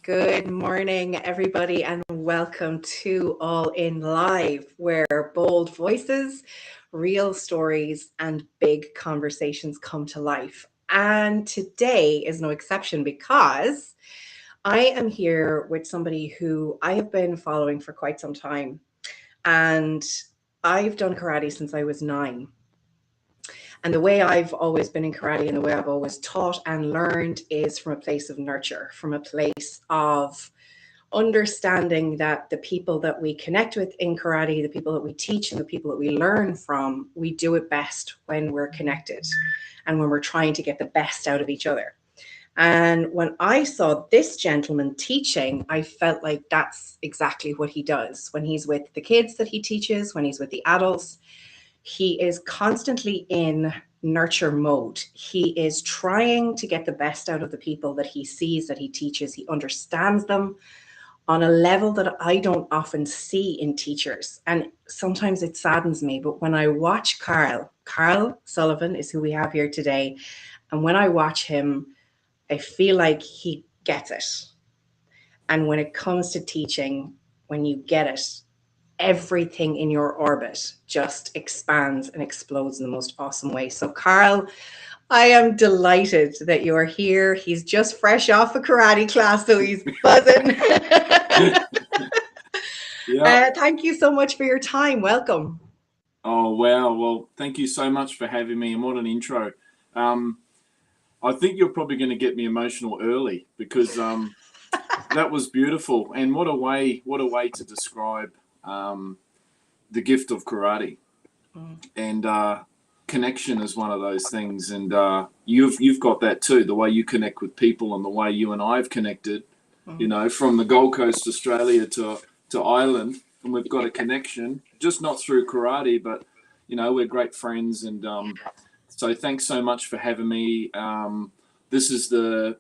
Good morning, everybody, and welcome to All in Live, where bold voices, real stories, and big conversations come to life. And today is no exception because I am here with somebody who I have been following for quite some time. And I've done karate since I was 9. And the way I've always been in karate and the way I've always taught and learned is from a place of nurture, from a place of understanding that the people that we connect with in karate, the people that we teach, and the people that we learn from, we do it best when we're connected and when we're trying to get the best out of each other. And when I saw this gentleman teaching, I felt like that's exactly what he does. When he's with the kids that he teaches, when he's with the adults, he is constantly in nurture mode. He is trying to get the best out of the people that he sees, that he teaches. He understands them on a level that I don't often see in teachers. And sometimes it saddens me, but when I watch Carl Sullivan is who we have here today. And when I watch him, I feel like he gets it. And when it comes to teaching, when you get it, everything in your orbit just expands and explodes in the most awesome way. So, Carl, I am delighted that you're here. He's just fresh off a karate class, so he's buzzing. Yeah. Thank you so much for your time. Welcome. Oh, wow. Well, thank you so much for having me, and what an intro. Um, I think you're probably going to get me emotional early because that was beautiful, and what a way to describe um, the gift of karate. And connection is one of those things, and you've got that too. The way you connect with people, and the way you and I have connected. From the Gold Coast, Australia, to Ireland, and we've got a connection, just not through karate, but we're great friends, and so thanks so much for having me. This is the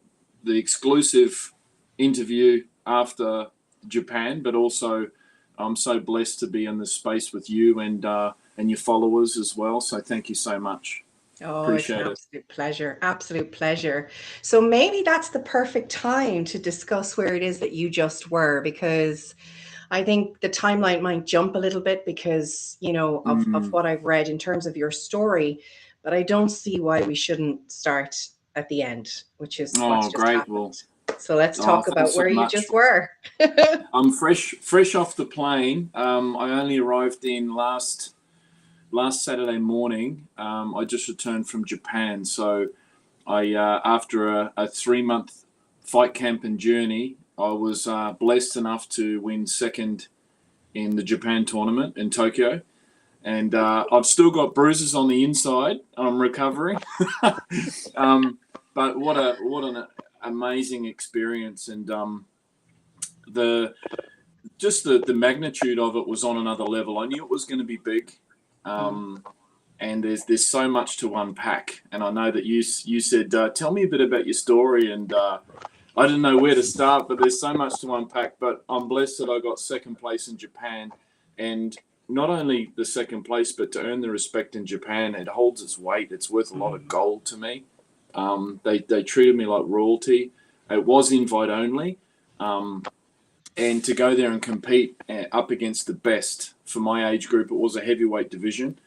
exclusive interview after Japan, but also I'm so blessed to be in this space with you and your followers as well. So thank you so much. Oh, it's an Appreciate it. absolute pleasure. Absolute pleasure. So maybe that's the perfect time to discuss where it is that you just were, because I think the timeline might jump a little bit because, of Mm. what I've read in terms of your story, but I don't see why we shouldn't start at the end, which is what's Oh, just great. Well, happened. So let's oh, talk thanks about so where you much. just were. I'm fresh off the plane. I only arrived in last Saturday morning. I just returned from Japan, so I after a 3 month fight camp and journey, I was blessed enough to win second in the Japan tournament in Tokyo, and I've still got bruises on the inside. I'm recovering, um, but what an amazing experience, and the the magnitude of it was on another level. I knew it was going to be big. Mm. Um, and there's so much to unpack. And I know that you said, tell me a bit about your story, and I didn't know where to start, but there's so much to unpack. But I'm blessed that I got second place in Japan, and not only the second place, but to earn the respect in Japan, it holds its weight. It's worth a lot of Mm. gold to me. They treated me like royalty. It was invite only. Um, and to go there and compete up against the best for my age group, it was a heavyweight division.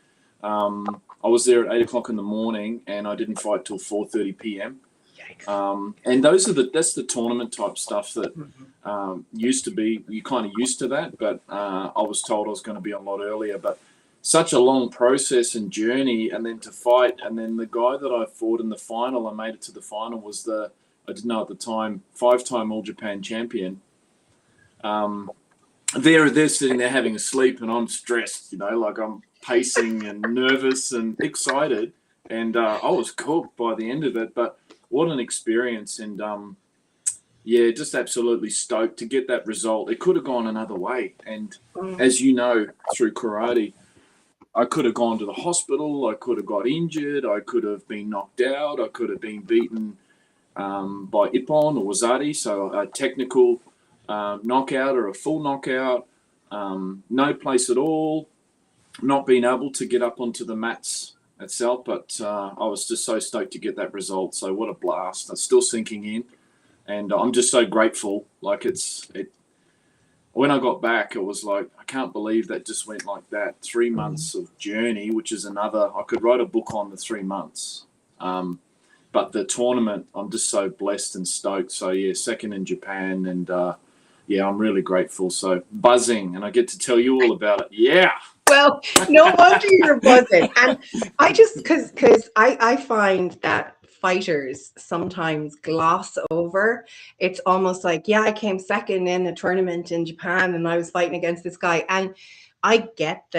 I was there at 8 o'clock in the morning, and I didn't fight till 4:30 p.m. Yikes. And that's the tournament type stuff that used to be. You kind of used to that, but I was told I was going to be a lot earlier. But such a long process and journey, and then to fight, and then the guy that I fought in the final, I made it to the final, was I didn't know at the time, 5-time All Japan champion. Um, they're sitting there having a sleep, and I'm stressed, like I'm pacing and nervous and excited, and I was cooked by the end of it. But what an experience, and yeah, just absolutely stoked to get that result. It could have gone another way, and Mm. as you know, through karate, I could have gone to the hospital, I could have got injured, I could have been knocked out, I could have been beaten by Ippon or Wazari, so a technical knockout or a full knockout, no place at all, not being able to get up onto the mats itself. But I was just so stoked to get that result. So what a blast! It's still sinking in. And I'm just so grateful. Like when I got back, it was like, I can't believe that just went like that. 3 months of journey, which is I could write a book on the 3 months. But the tournament, I'm just so blessed and stoked. So yeah, second in Japan, and yeah, I'm really grateful. So buzzing, and I get to tell you all about it. Yeah. Well, no wonder you're buzzing. And I just, because I find that fighters sometimes gloss over. It's almost like, yeah, I came second in a tournament in Japan and I was fighting against this guy. And I get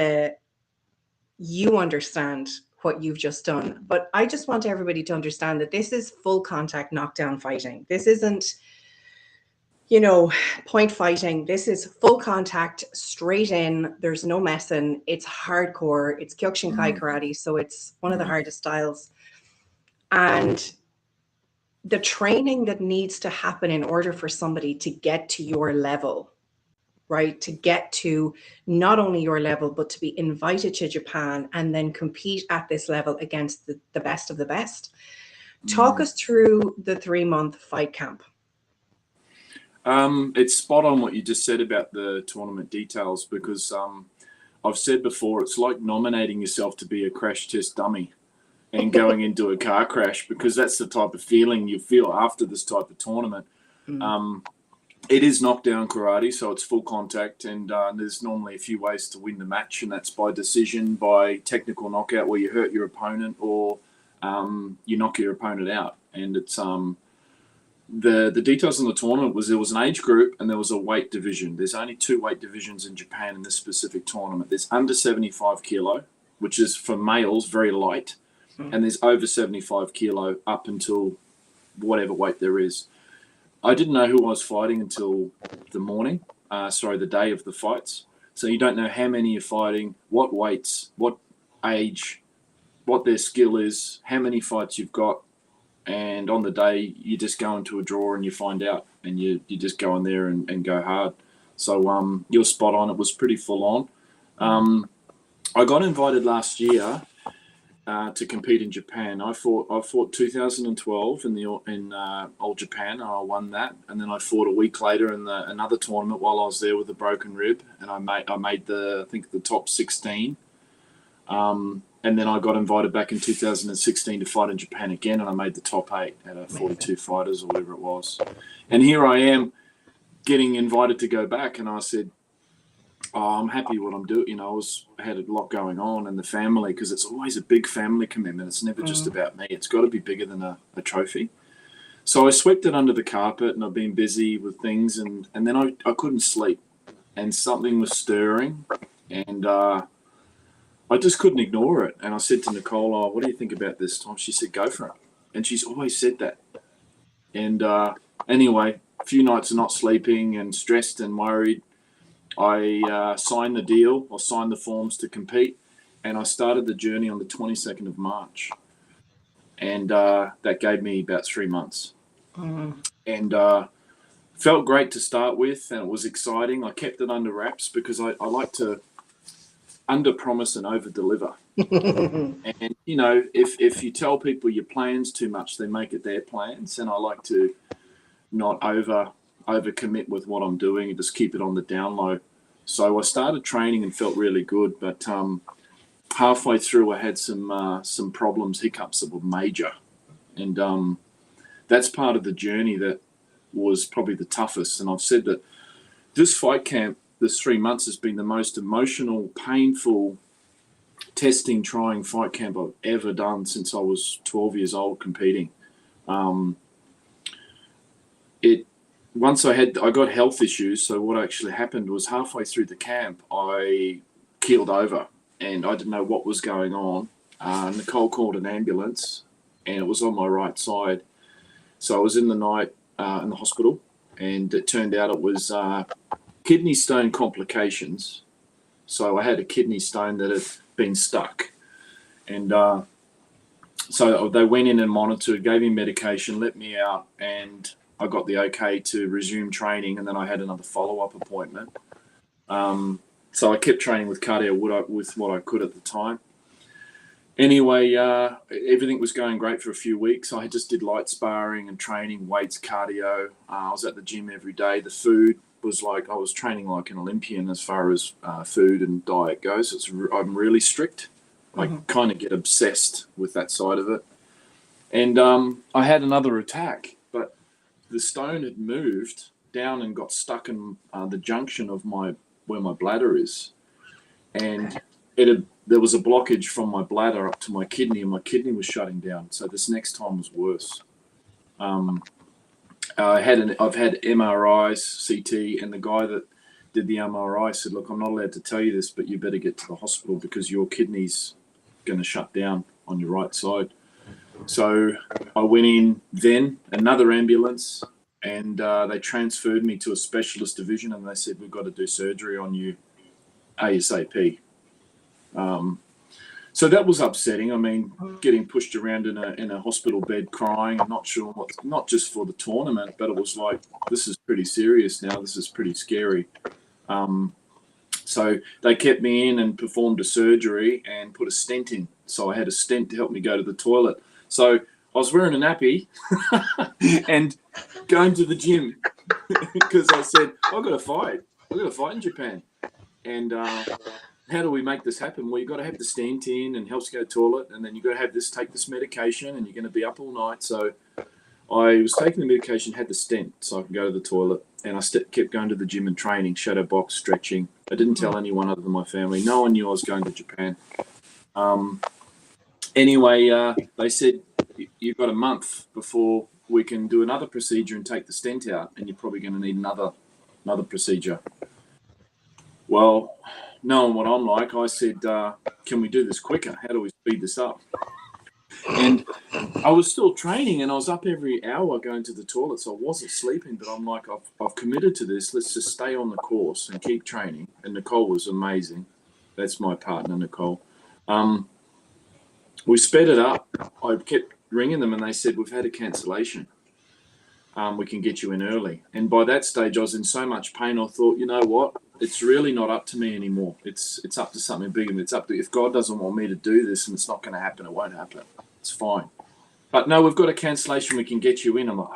you understand what you've just done. But I just want everybody to understand that this is full contact knockdown fighting. This isn't, point fighting. This is full contact, straight in. There's no messing. It's hardcore. It's Kyokushinkai karate, so it's one of the hardest styles. And the training that needs to happen in order for somebody to get to your level, right? To get to not only your level, but to be invited to Japan and then compete at this level against the best of the best. Talk us through the 3-month fight camp. It's spot on what you just said about the tournament details, because I've said before, it's like nominating yourself to be a crash test dummy and going into a car crash, because that's the type of feeling you feel after this type of tournament. It is knockdown karate, so it's full contact, and there's normally a few ways to win the match, and that's by decision, by technical knockout where you hurt your opponent, or you knock your opponent out. And it's the details on the tournament was there was an age group and there was a weight division. There's only 2 weight divisions in Japan in this specific tournament. There's under 75 kilo, which is for males very light, and there's over 75 kilo up until whatever weight there is. I didn't know who I was fighting until the day of the fights. So you don't know how many you're fighting, what weights, what age, what their skill is, how many fights you've got. And on the day, you just go into a draw and you find out, and you just go in there and go hard. So you're spot on. It was pretty full on. I got invited last year to compete in Japan. I fought 2012 in Old Japan, and I won that. And then I fought a week later in another tournament while I was there with a broken rib, and I made the top 16. And then I got invited back in 2016 to fight in Japan again, and I made the top 8 out of 42 fighters or whatever it was. And here I am getting invited to go back, and I said, I'm happy what I'm doing. I had a lot going on in the family, because it's always a big family commitment. It's never just about me. It's got to be bigger than a trophy. So I swept it under the carpet, and I've been busy with things, and then I couldn't sleep, and something was stirring, and I just couldn't ignore it. And I said to Nicole, what do you think about this, Tom? She said, go for it. And she's always said that. And anyway, a few nights of not sleeping and stressed and worried, I signed the deal. I signed the forms to compete. And I started the journey on the 22nd of March. And that gave me about 3 months. And felt great to start with, and it was exciting. I kept it under wraps because I like to under promise and over deliver. And if you tell people your plans too much, they make it their plans, and I like to not over commit with what I'm doing and just keep it on the down low. So I started training and felt really good, but halfway through I had some problems, hiccups that were major, and that's part of the journey that was probably the toughest. And I've said that this fight camp, this 3 months, has been the most emotional, painful, testing, trying fight camp I've ever done since I was 12 years old competing. Once I got health issues. So what actually happened was halfway through the camp, I keeled over and I didn't know what was going on. Nicole called an ambulance and it was on my right side. So I was in the night in the hospital, and it turned out it was kidney stone complications. So I had a kidney stone that had been stuck. And so they went in and monitored, gave me medication, let me out, and I got the okay to resume training. And then I had another follow-up appointment. So I kept training with cardio with what I could at the time. Anyway, everything was going great for a few weeks. I just did light sparring and training, weights, cardio. I was at the gym every day. The food was like, I was training like an Olympian as far as food and diet goes. I'm really strict. I kind of get obsessed with that side of it. And I had another attack, but the stone had moved down and got stuck in the junction of where my bladder is. And there was a blockage from my bladder up to my kidney, and my kidney was shutting down. So this next time was worse. I've had MRIs, CT, and the guy that did the MRI said, "Look, I'm not allowed to tell you this, but you better get to the hospital because your kidney's going to shut down on your right side." So I went in, then another ambulance, and they transferred me to a specialist division, and they said, "We've got to do surgery on you ASAP." So that was upsetting. I mean, getting pushed around in a hospital bed, crying, and not sure what, not just for the tournament, but it was like, this is pretty serious now. This is pretty scary. So they kept me in and performed a surgery and put a stent in. So I had a stent to help me go to the toilet. So I was wearing a nappy and going to the gym because I said, I've got to fight. I've got to fight in Japan. And how do we make this happen? Well, you've got to have the stent in and helps you go to the toilet, and then you've got to have take this medication, and you're going to be up all night. So I was taking the medication, had the stent, so I could go to the toilet, and I kept going to the gym and training, shadow box, stretching. I didn't tell anyone other than my family. No one knew I was going to Japan. Anyway, they said, you've got a month before we can do another procedure and take the stent out, and you're probably going to need another procedure. Well, knowing what I'm like, I said, can we do this quicker? How do we speed this up? And I was still training, and I was up every hour going to the toilet, so I wasn't sleeping, but I'm like, I've committed to this. Let's just stay on the course and keep training. And Nicole was amazing. That's my partner, Nicole. We sped it up. I kept ringing them, and they said, we've had a cancellation. We can get you in early. And by that stage, I was in so much pain, I thought, you know what? It's really not up to me anymore. It's up to something bigger. It's up to, if God doesn't want me to do this and it's not going to happen, it won't happen. It's fine. But no, we've got a cancellation. We can get you in. I'm like,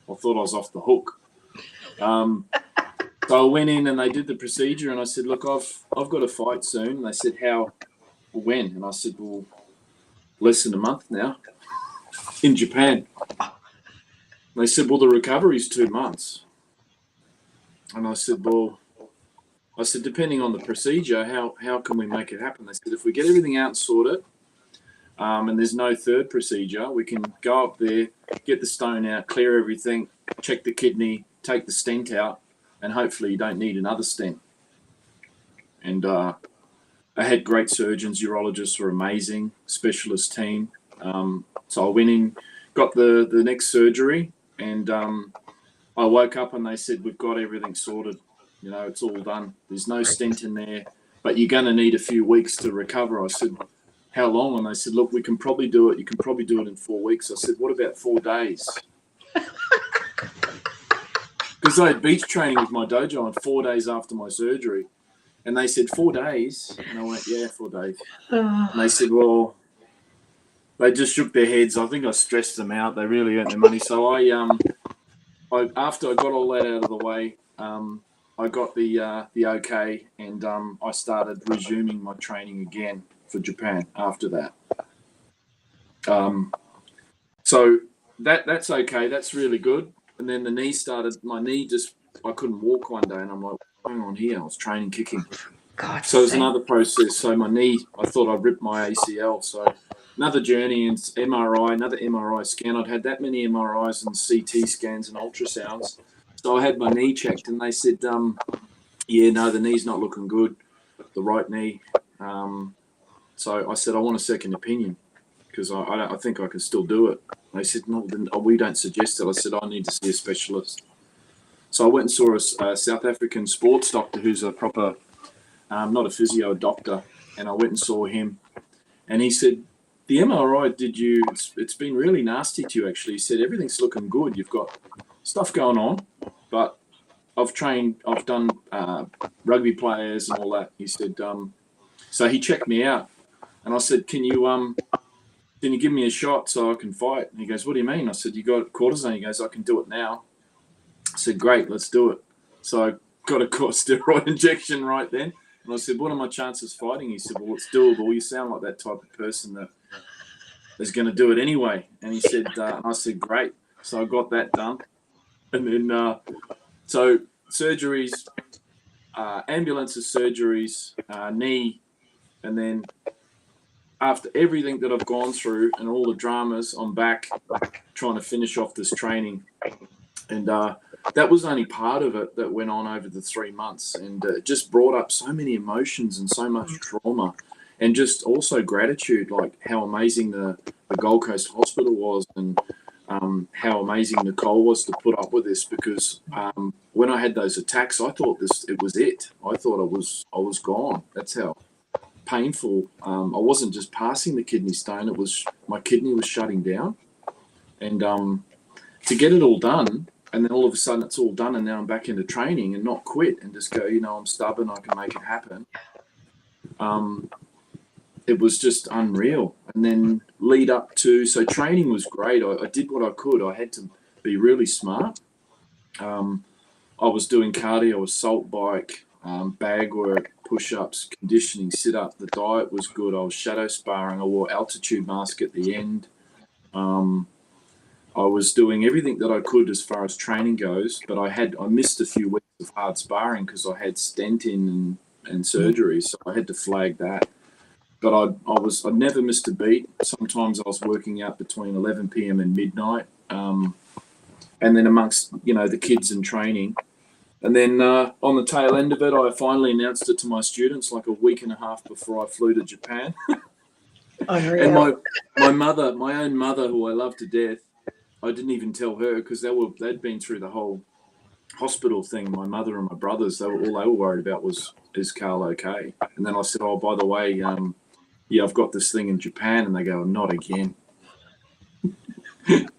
I thought I was off the hook. So I went in and they did the procedure, and I said, look, I've got a fight soon. And they said, how, when? And I said, well, less than a month now in Japan. They said, well, the recovery's 2 months. And I said, depending on the procedure, how can we make it happen? They said, if we get everything out and sort it, and there's no third procedure, we can go up there, get the stone out, clear everything, check the kidney, take the stent out, and hopefully you don't need another stent. And I had great surgeons, urologists were amazing, specialist team. So I went in, got the next surgery, and I woke up and they said, we've got everything sorted. You know, it's all done. There's no stent in there, but you're going to need a few weeks to recover. I said, how long? And they said, look, we can probably do it. You can probably do it in 4 weeks. I said, what about 4 days? Because I had beach training with my dojo on 4 days after my surgery. And they said, 4 days? And I went, yeah, 4 days. And they said, well, they just shook their heads. I think I stressed them out. They really earned their money. So I after I got all that out of the way, I got the okay, and I started resuming my training again for Japan after that. So that's okay. That's really good. And then the knee started. My knee I couldn't walk one day, and I'm like, hang on here. I was training kicking. God, so it was another process. So my knee, I thought I'd ripped my ACL. So another journey in MRI, another MRI scan. I'd had that many MRIs and CT scans and ultrasounds. So I had my knee checked, and they said, yeah, no, the knee's not looking good, the right knee. So I said, I want a second opinion because I think I can still do it. They said, no, we don't suggest it. I said, I need to see a specialist. So I went and saw a South African sports doctor who's a proper, not a physio, a doctor. And I went and saw him. And he said, the MRI it's been really nasty to you, actually. He said, everything's looking good. You've got stuff going on, but I've done rugby players and all that. He said, so he checked me out. And I said, can you give me a shot so I can fight? And he goes, what do you mean? I said, you got cortisone? He goes, I can do it now. I said, great, let's do it. So I got a steroid injection right then. And I said, what are my chances fighting? He said, well, it's doable. You sound like that type of person that is going to do it anyway. And he said, and I said, great. So I got that done. And then, so surgeries, ambulances, surgeries, knee, and then after everything that I've gone through and all the dramas, I'm back trying to finish off this training. And that was only part of it that went on over the 3 months. And it just brought up so many emotions and so much trauma, and just also gratitude, like how amazing the Gold Coast Hospital was, and how amazing Nicole was to put up with this, because when I had those attacks, I thought it was it. I thought I was gone. That's how painful. I wasn't just passing the kidney stone; it was my kidney was shutting down. And to get it all done, and then all of a sudden it's all done, and now I'm back into training and not quit and just go, I'm stubborn, I can make it happen. It was just unreal. And then lead up to, so training was great. I did what I could. I had to be really smart. I was doing cardio, assault bike, bag work, push-ups, conditioning, sit-up. The diet was good. I was shadow sparring. I wore altitude mask at the end. I was doing everything that I could as far as training goes, but I missed a few weeks of hard sparring because I had stent in and surgery, so I had to flag that. But I never missed a beat. Sometimes I was working out between 11 p.m. and midnight, and then amongst the kids and training. And then on the tail end of it, I finally announced it to my students like a week and a half before I flew to Japan. And my mother, my own mother, who I love to death, I didn't even tell her, because they'd been through the whole hospital thing. My mother and my brothers, all they were worried about was, is Carl okay? And then I said, oh, by the way, I've got this thing in Japan. And they go, not again. And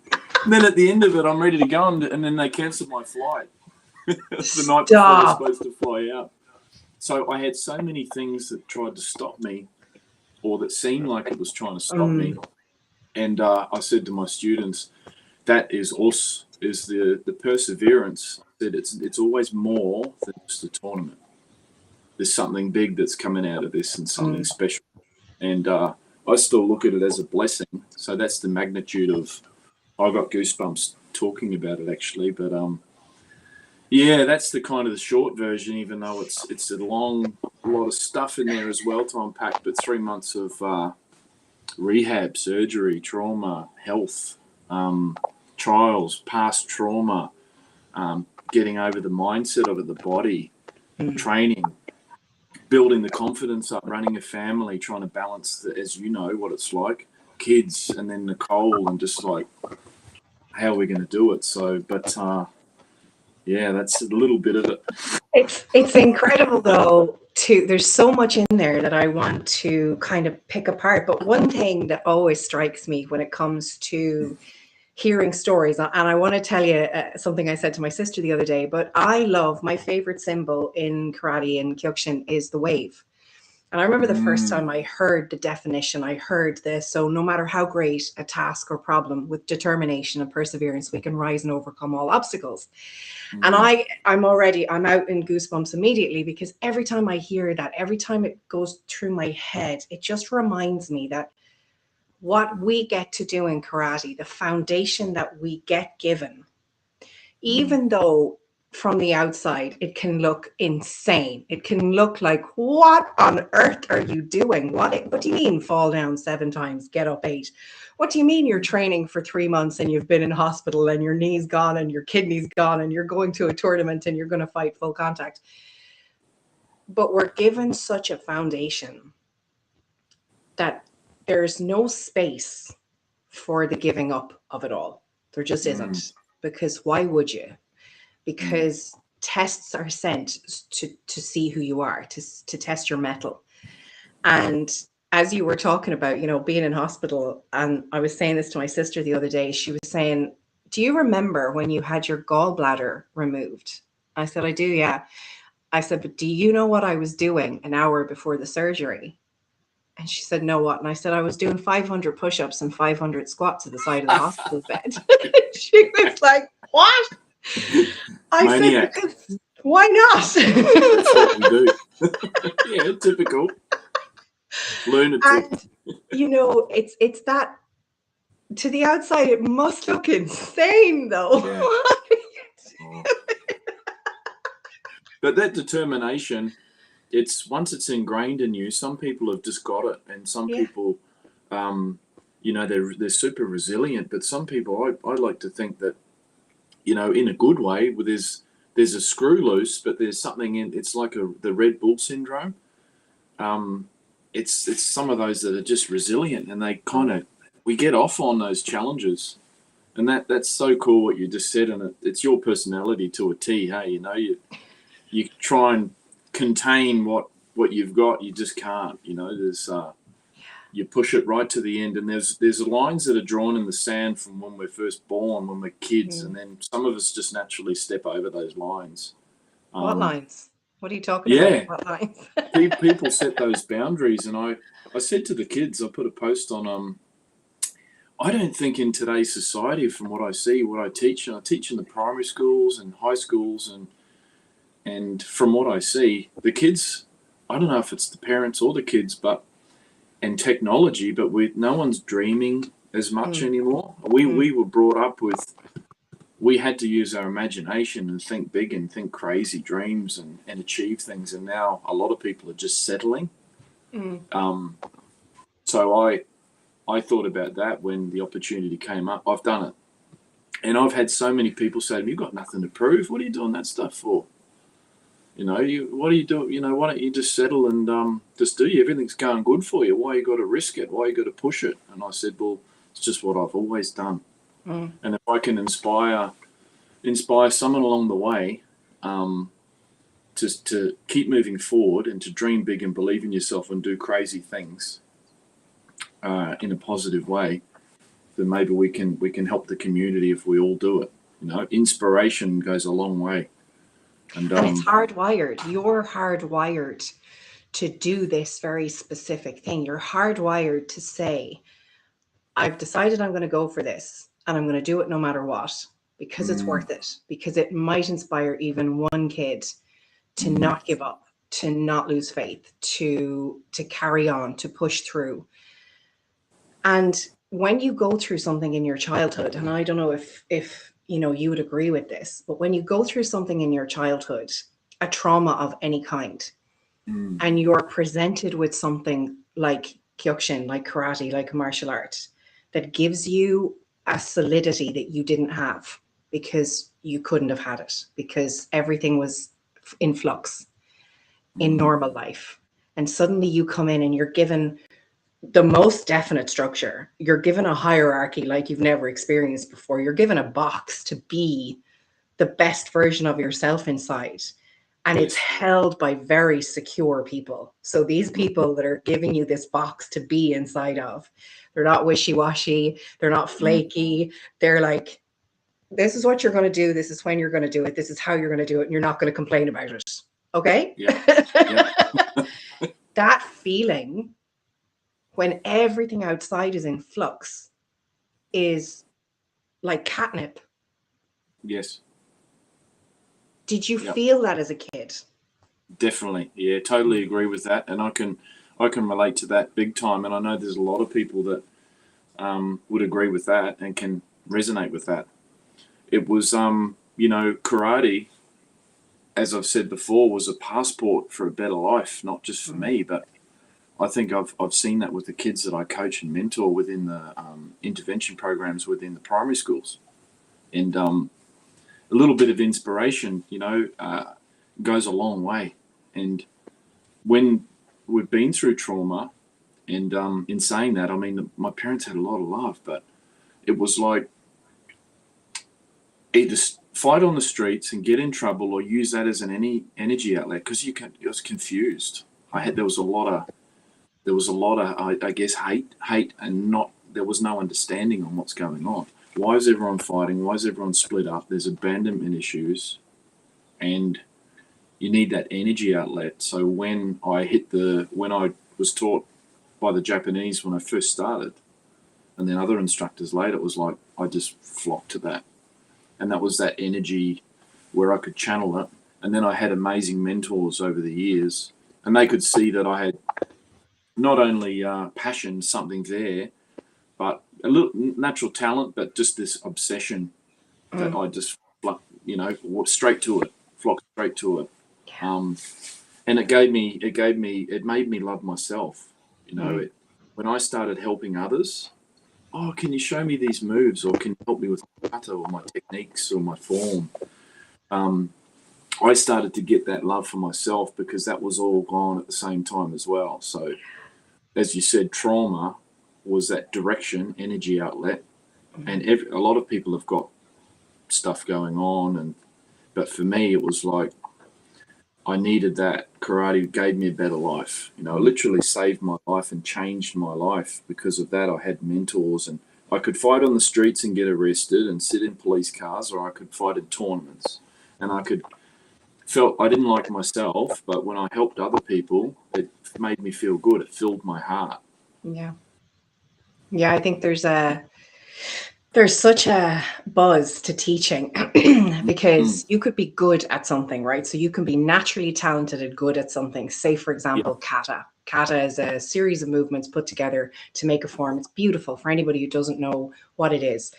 then at the end of it, I'm ready to go, and then they cancelled my flight. It's the night before I was supposed to fly out. So I had so many things that tried to stop me, or that seemed like it was trying to stop me. And I said to my students, that is us, is the perseverance, that it's always more than just a tournament. There's something big that's coming out of this, and something special. And I still look at it as a blessing. So that's the magnitude of, I got goosebumps talking about it actually. But yeah, that's the kind of the short version, even though it's a lot of stuff in there as well to unpack. But 3 months of rehab, surgery, trauma, health, trials, past trauma, getting over the mindset of it, the body, training, building the confidence up, running a family, trying to balance, as you know what it's like, kids, and then Nicole, and just like, how are we going to do it? So, but yeah, that's a little bit of it. It's incredible though. There's so much in there that I want to kind of pick apart. But one thing that always strikes me when it comes to hearing stories, and I want to tell you something I said to my sister the other day, but my favorite symbol in karate and kyokushin is the wave. And I remember the first time I heard the definition, I heard this. So no matter how great a task or problem, with determination and perseverance, we can rise and overcome all obstacles. And I'm out in goosebumps immediately, because every time I hear that, every time it goes through my head, it just reminds me that what we get to do in karate, the foundation that we get given, even though from the outside it can look insane, it can look like, what on earth are you doing? What do you mean fall down 7 times, get up 8? What do you mean you're training for 3 months and you've been in hospital and your knee's gone and your kidney's gone and you're going to a tournament and you're going to fight full contact? But we're given such a foundation that there's no space for the giving up of it all. There just isn't. Because why would you? Because tests are sent to see who you are, to test your mettle. And as you were talking about, being in hospital, and I was saying this to my sister the other day, she was saying, do you remember when you had your gallbladder removed? I said, I do, yeah. I said, but do you know what I was doing an hour before the surgery? And she said, no, what? And I said, I was doing 500 push-ups and 500 squats at the side of the hospital bed. She was like, what? I said, Maniac. because why not? That's what we do. Yeah, typical. Lunatic. And, you know, it's that, to the outside, it must look insane, though. Yeah. Oh. But that determination, once it's ingrained in you, some people have just got it, and some people, you know, they're super resilient. But some people, I like to think that, you know, in a good way, where there's a screw loose, but there's something in. It's like the Red Bull syndrome. It's some of those that are just resilient, and we get off on those challenges, and that's so cool what you just said, and it's your personality to a T. Hey, you know, you try and contain what you've got, you just can't. You know, there's you push it right to the end, and there's lines that are drawn in the sand from when we're first born, when we're kids, and then some of us just naturally step over those lines. What lines? What are you talking about? What lines? People set those boundaries, and I said to the kids, I put a post on I don't think in today's society, from what I see, what I teach, and I teach in the primary schools and high schools, and from what I see, the kids, I don't know if it's the parents or the kids, and technology, but no one's dreaming as much anymore. We were brought up with, we had to use our imagination and think big and think crazy dreams and achieve things. And now a lot of people are just settling. So I thought about that when the opportunity came up. I've done it. And I've had so many people say to me, you've got nothing to prove. What are you doing that stuff for? You know, what are you doing? You know, why don't you just settle and just do you? Everything's going good for you. Why you got to risk it? Why you got to push it? And I said, well, it's just what I've always done. And if I can inspire someone along the way, to keep moving forward and to dream big and believe in yourself and do crazy things in a positive way, then maybe we can help the community if we all do it. You know, inspiration goes a long way. And it's hardwired. You're hardwired to do this very specific thing. You're hardwired to say, I've decided I'm going to go for this, and I'm going to do it no matter what, because it's worth it, because it might inspire even one kid to not give up, to not lose faith, to carry on, to push through. And when you go through something in your childhood, and I don't know if you know, you would agree with this, but when you go through something in your childhood, a trauma of any kind, and you're presented with something like kyokushin, like karate, like a martial art, that gives you a solidity that you didn't have because you couldn't have had it, because everything was in flux in normal life. And suddenly you come in and you're given the most definite structure. You're given a hierarchy like you've never experienced before. You're given a box to be the best version of yourself inside. And it's held by very secure people. So these people that are giving you this box to be inside of, they're not wishy-washy. They're not flaky. They're like, this is what you're going to do. This is when you're going to do it. This is how you're going to do it. And you're not going to complain about it. Okay? Yeah. That feeling, when everything outside is in flux, is like catnip. Yes. Did you feel that as a kid? Definitely. Yeah, totally agree with that. And I can relate to that big time. And I know there's a lot of people that would agree with that and can resonate with that. It was, you know, karate, as I've said before, was a passport for a better life, not just for me, but I think I've seen that with the kids that I coach and mentor within the intervention programs within the primary schools. And a little bit of inspiration, you know, goes a long way. And when we've been through trauma, and in saying that, I mean, my parents had a lot of love, but it was like either fight on the streets and get in trouble or use that as an energy outlet, because I was confused. There was a lot of I guess hate, and there was no understanding on what's going on. Why is everyone fighting? Why is everyone split up? There's abandonment issues, and you need that energy outlet. So when I was taught by the Japanese when I first started. And then other instructors later, it was like I just flocked to that. And that was that energy where I could channel it. And then I had amazing mentors over the years, and they could see that I had not only passion, something there, but a little natural talent, but just this obsession that I just flocked, walked straight to it, flocked straight to it. Yeah. And it made me love myself. When I started helping others, oh, can you show me these moves, or can you help me with my kata or my techniques or my form? I started to get that love for myself, because that was all gone at the same time as well. So, as you said, trauma was that direction, energy outlet, and a lot of people have got stuff going on, but for me, it was like I needed that. Karate gave me a better life. It literally saved my life and changed my life. Because of that, I had mentors, and I could fight on the streets and get arrested and sit in police cars, or I could fight in tournaments, and I didn't like myself, but when I helped other people, it made me feel good. It filled my heart. Yeah. I think there's such a buzz to teaching because you could be good at something, right? So you can be naturally talented and good at something. Say, for example, kata. Kata is a series of movements put together to make a form. It's beautiful. For anybody who doesn't know what it is,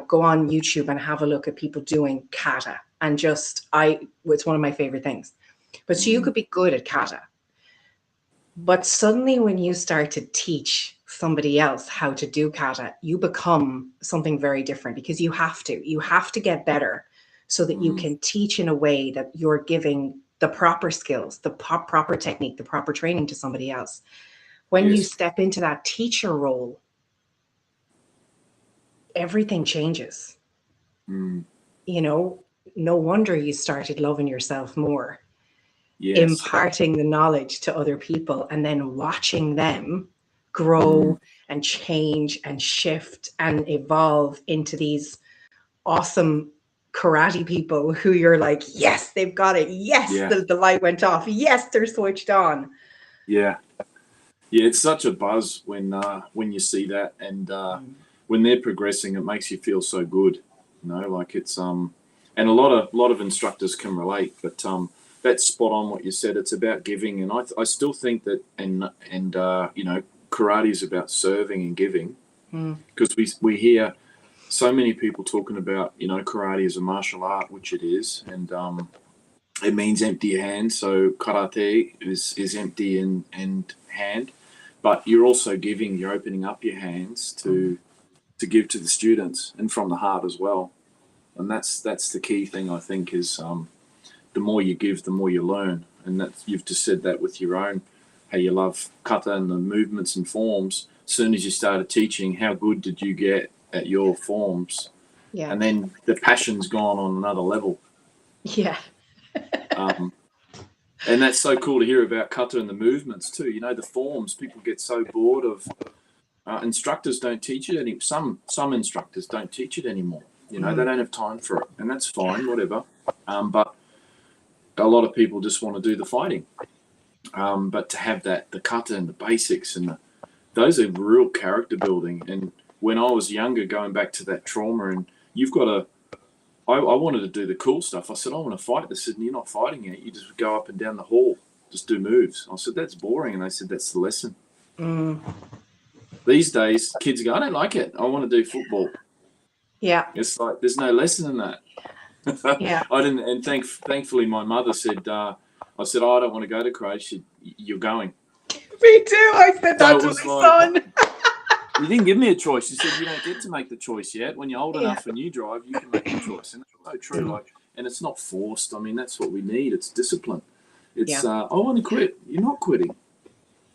go on YouTube and have a look at people doing kata. And it's one of my favorite things. But so you could be good at kata. But suddenly when you start to teach somebody else how to do kata, you become something very different, because you have to get better so that you can teach in a way that you're giving the proper skills, the proper technique, the proper training to somebody else. When you step into that teacher role, everything changes. No wonder you started loving yourself more. Imparting the knowledge to other people, and then watching them grow and change and shift and evolve into these awesome karate people who you're like, yes, they've got it. Yes, the light went off. Yes, they're switched on. Yeah, it's such a buzz when you see that, and when they're progressing, it makes you feel so good. Like it's and a lot of instructors can relate, but that's spot on what you said. It's about giving, and I still think that, and karate is about serving and giving, because we hear so many people talking about karate as a martial art, which it is, and it means empty hand. So karate is empty and hand, but you're also giving. You're opening up your hands to give to the students, and from the heart as well. And that's the key thing, I think, is the more you give, the more you learn. And you've just said that with your own, how you love kata and the movements and forms. As soon as you started teaching, how good did you get at your forms? Yeah. And then the passion's gone on another level. Yeah. And that's so cool to hear about kata and the movements too. The forms, people get so bored of. Instructors don't teach it anymore. Some instructors don't teach it anymore. They don't have time for it, and that's fine, whatever. But a lot of people just want to do the fighting. But to have the kata and the basics, and those are real character building. And when I was younger, going back to that trauma, and you've got I wanted to do the cool stuff. I said, I want to fight. They said, you're not fighting it. You just go up and down the hall, just do moves. I said, that's boring. And they said, that's the lesson. These days, kids go, I don't like it. I want to do football. Yeah. It's like, there's no lesson in that. Yeah. I didn't, and thankfully my mother said, I said, I don't want to go to karate. She said, you're going. Me too. I said that to my son. You didn't give me a choice. You said you don't get to make the choice yet. When you're old enough and you drive, you can make the choice. And that's so true. And it's not forced. I mean, that's what we need. It's discipline. It's I want to quit. You're not quitting.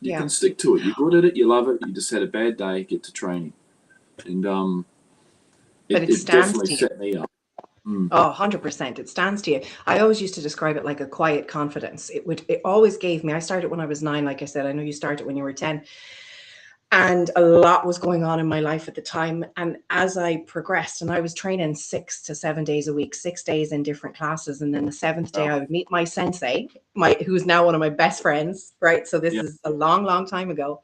You can stick to it. You're good at it. You love it. You just had a bad day. Get to training. And it definitely set me up. Oh, 100%. It stands to you. I always used to describe it like a quiet confidence. It always gave me, I started when I was 9, like I said. I know you started when you were 10. And a lot was going on in my life at the time. And as I progressed, and I was training 6 to 7 days a week, 6 days in different classes. And then the 7th day I would meet my sensei, who's now one of my best friends, right? So this is a long, long time ago.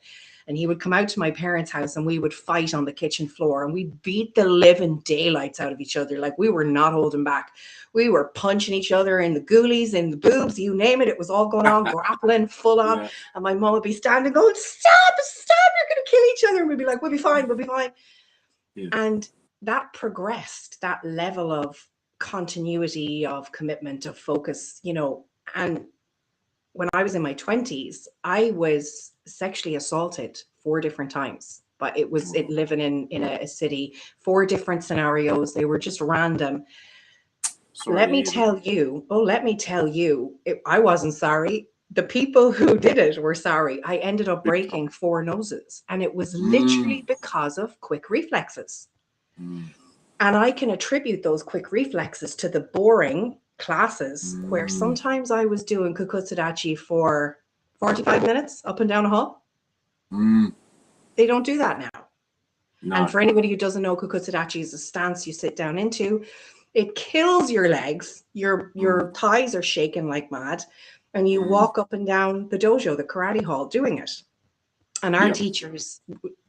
and he would come out to my parents' house and we would fight on the kitchen floor and we'd beat the living daylights out of each other. Like, we were not holding back. We were punching each other in the ghoulies, in the boobs, you name it. It was all going on, grappling full on. Yeah. And my mom would be standing going, stop, you're going to kill each other. And we'd be like, we'll be fine. Yeah. And that progressed, that level of continuity, of commitment, of focus, you know. And when I was in my 20s, I was sexually assaulted 4 different times. But it was living in a city, 4 different scenarios. They were just random. Sorry Let me tell you, I wasn't sorry. The people who did it were sorry. I ended up breaking 4 noses, and it was literally because of quick reflexes. And I can attribute those quick reflexes to the boring classes where sometimes I was doing kukutsudachi for 45 minutes up and down a hall. They don't do that now. No. And for anybody who doesn't know, kukutsudachi is a stance you sit down into. It kills your legs. Your thighs are shaking like mad. And you walk up and down the dojo, the karate hall, doing it. And our teachers,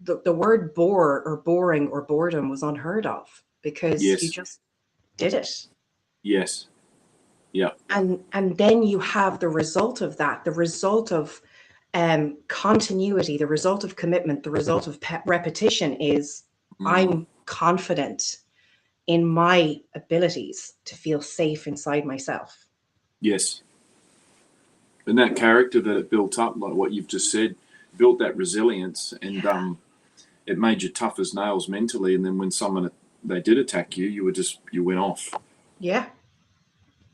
the word bore or boring or boredom was unheard of because you just did it. Yes. Yeah. And then you have the result of that, the result of continuity, the result of commitment, the result of repetition is I'm confident in my abilities to feel safe inside myself. Yes. And that character that it built up, like what you've just said, built that resilience, and it made you tough as nails mentally. And then when they did attack you, you went off. Yeah.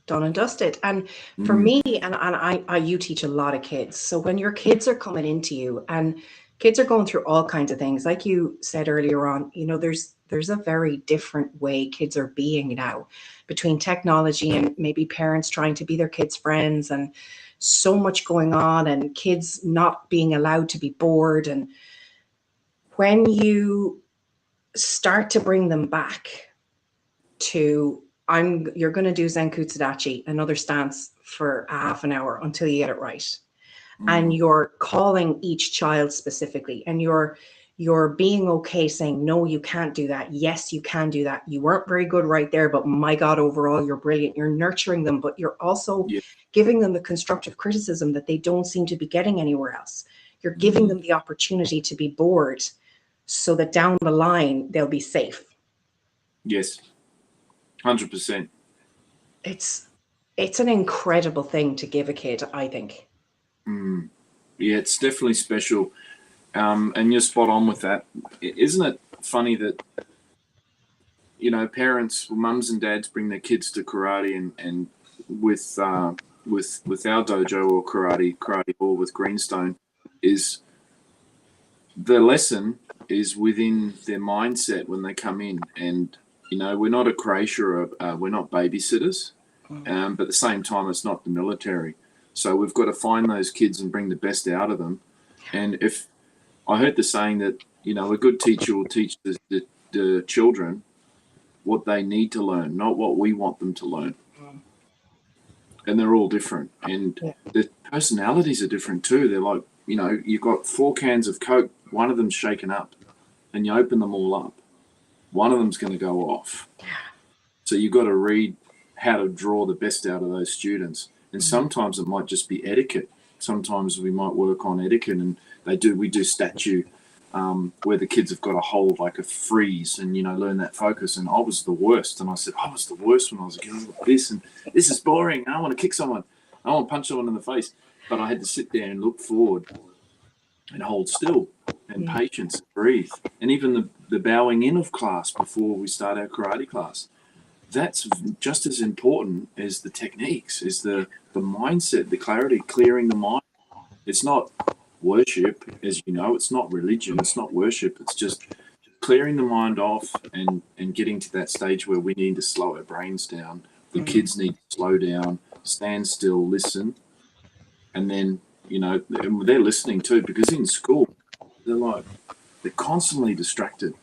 Done and dusted. And for me, and you teach a lot of kids. So when your kids are coming into you, and kids are going through all kinds of things, like you said earlier on, you know, there's a very different way kids are being now, between technology and maybe parents trying to be their kids' friends, and so much going on, and kids not being allowed to be bored. And when you start to bring them back to, you're going to do Zenkutsudachi, another stance, for a half an hour until you get it right. And you're calling each child specifically, and you're being okay saying, no, you can't do that. Yes, you can do that. You weren't very good right there, but my God, overall, you're brilliant. You're nurturing them, but you're also giving them the constructive criticism that they don't seem to be getting anywhere else. You're giving them the opportunity to be bored so that down the line, they'll be safe. Yes. 100%. It's an incredible thing to give a kid, I think. Yeah, it's definitely special. And you're spot on with that. Isn't it funny that, you know, parents, mums and dads bring their kids to karate, and with our dojo or karate hall with Greenstone, is the lesson is within their mindset when they come in. And, you know, we're not a creche or we're not babysitters, but at the same time, it's not the military. So we've got to find those kids and bring the best out of them. And if I heard the saying that, you know, a good teacher will teach the children what they need to learn, not what we want them to learn. And they're all different. And the personalities are different too. They're like, you know, you've got 4 cans of Coke, one of them's shaken up, and you open them all up. One of them's going to go off. So you've got to read how to draw the best out of those students. And sometimes it might just be etiquette. Sometimes we might work on etiquette, and we do statue where the kids have got to hold like a freeze and, you know, learn that focus. And I was the worst. And I said, I was the worst when I was a kid. This is boring. I want to kick someone. I want to punch someone in the face. But I had to sit there and look forward and hold still and patience, breathe. And even the bowing in of class before we start our karate class. That's just as important as the techniques, is the mindset, the clarity, clearing the mind. It's not worship, as you know, it's not religion, it's not worship, it's just clearing the mind off and getting to that stage where we need to slow our brains down. The kids need to slow down, stand still, listen, and then, you know, they're listening too, because in school, they're constantly distracted.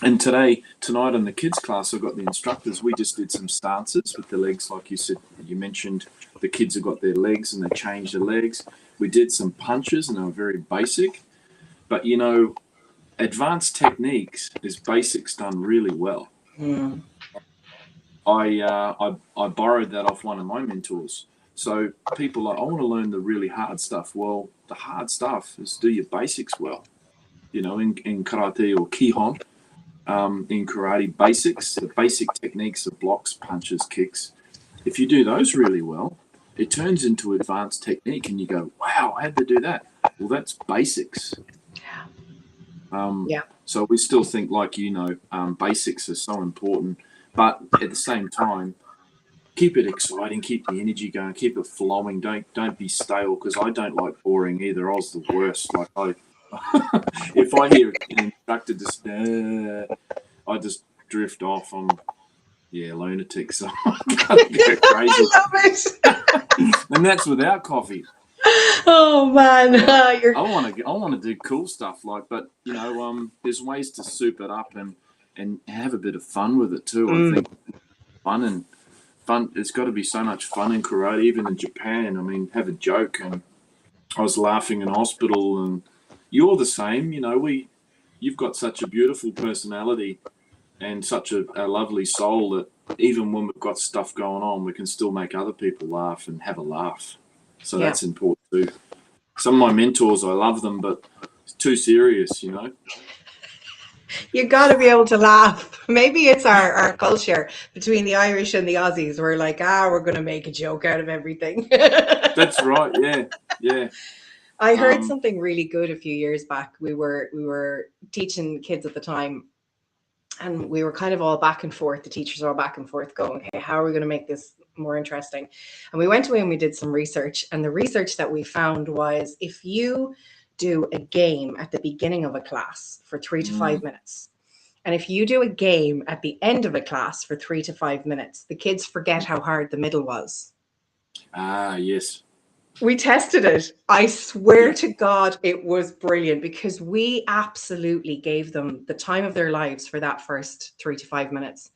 And tonight in the kids class, I've got the instructors. We just did some stances with the legs, like you said. You mentioned the kids have got their legs and they changed their legs. We did some punches and they were very basic. But advanced techniques is basics done really well. Mm. I borrowed that off one of my mentors. So people are, I want to learn the really hard stuff. Well, the hard stuff is do your basics well. In karate or kihon. In karate, the basic techniques of blocks, punches, kicks. If you do those really well, it turns into advanced technique, and you go, "Wow, how'd they do that?" Well, that's basics. Yeah. So we still think, like basics are so important, but at the same time, keep it exciting, keep the energy going, keep it flowing. Don't be stale, because I don't like boring either. I was the worst. Like if I hear an instructor just, I just drift off. I'm lunatic, so I gotta go crazy. I love it. And that's without coffee. Oh man, I want to do cool stuff, but there's ways to soup it up and have a bit of fun with it too. I think fun. It's got to be so much fun in karate, even in Japan. I mean, have a joke. And I was laughing in hospital, and you're the same. You've got such a beautiful personality and such a lovely soul that even when we've got stuff going on, we can still make other people laugh and have a laugh. So that's important too. Some of my mentors, I love them, but it's too serious, You got to be able to laugh. Maybe it's our culture between the Irish and the Aussies. We're like, we're going to make a joke out of everything. That's right. Yeah. I heard something really good a few years back. We were teaching kids at the time, and we were kind of all back and forth. The teachers are all back and forth going, hey, how are we going to make this more interesting? And we went away and we did some research. And the research that we found was, if you do a game at the beginning of a class for 3 to 5 minutes, and if you do a game at the end of a class for 3 to 5 minutes, the kids forget how hard the middle was. Yes. We tested it. I swear to God, it was brilliant, because we absolutely gave them the time of their lives for that first 3 to 5 minutes.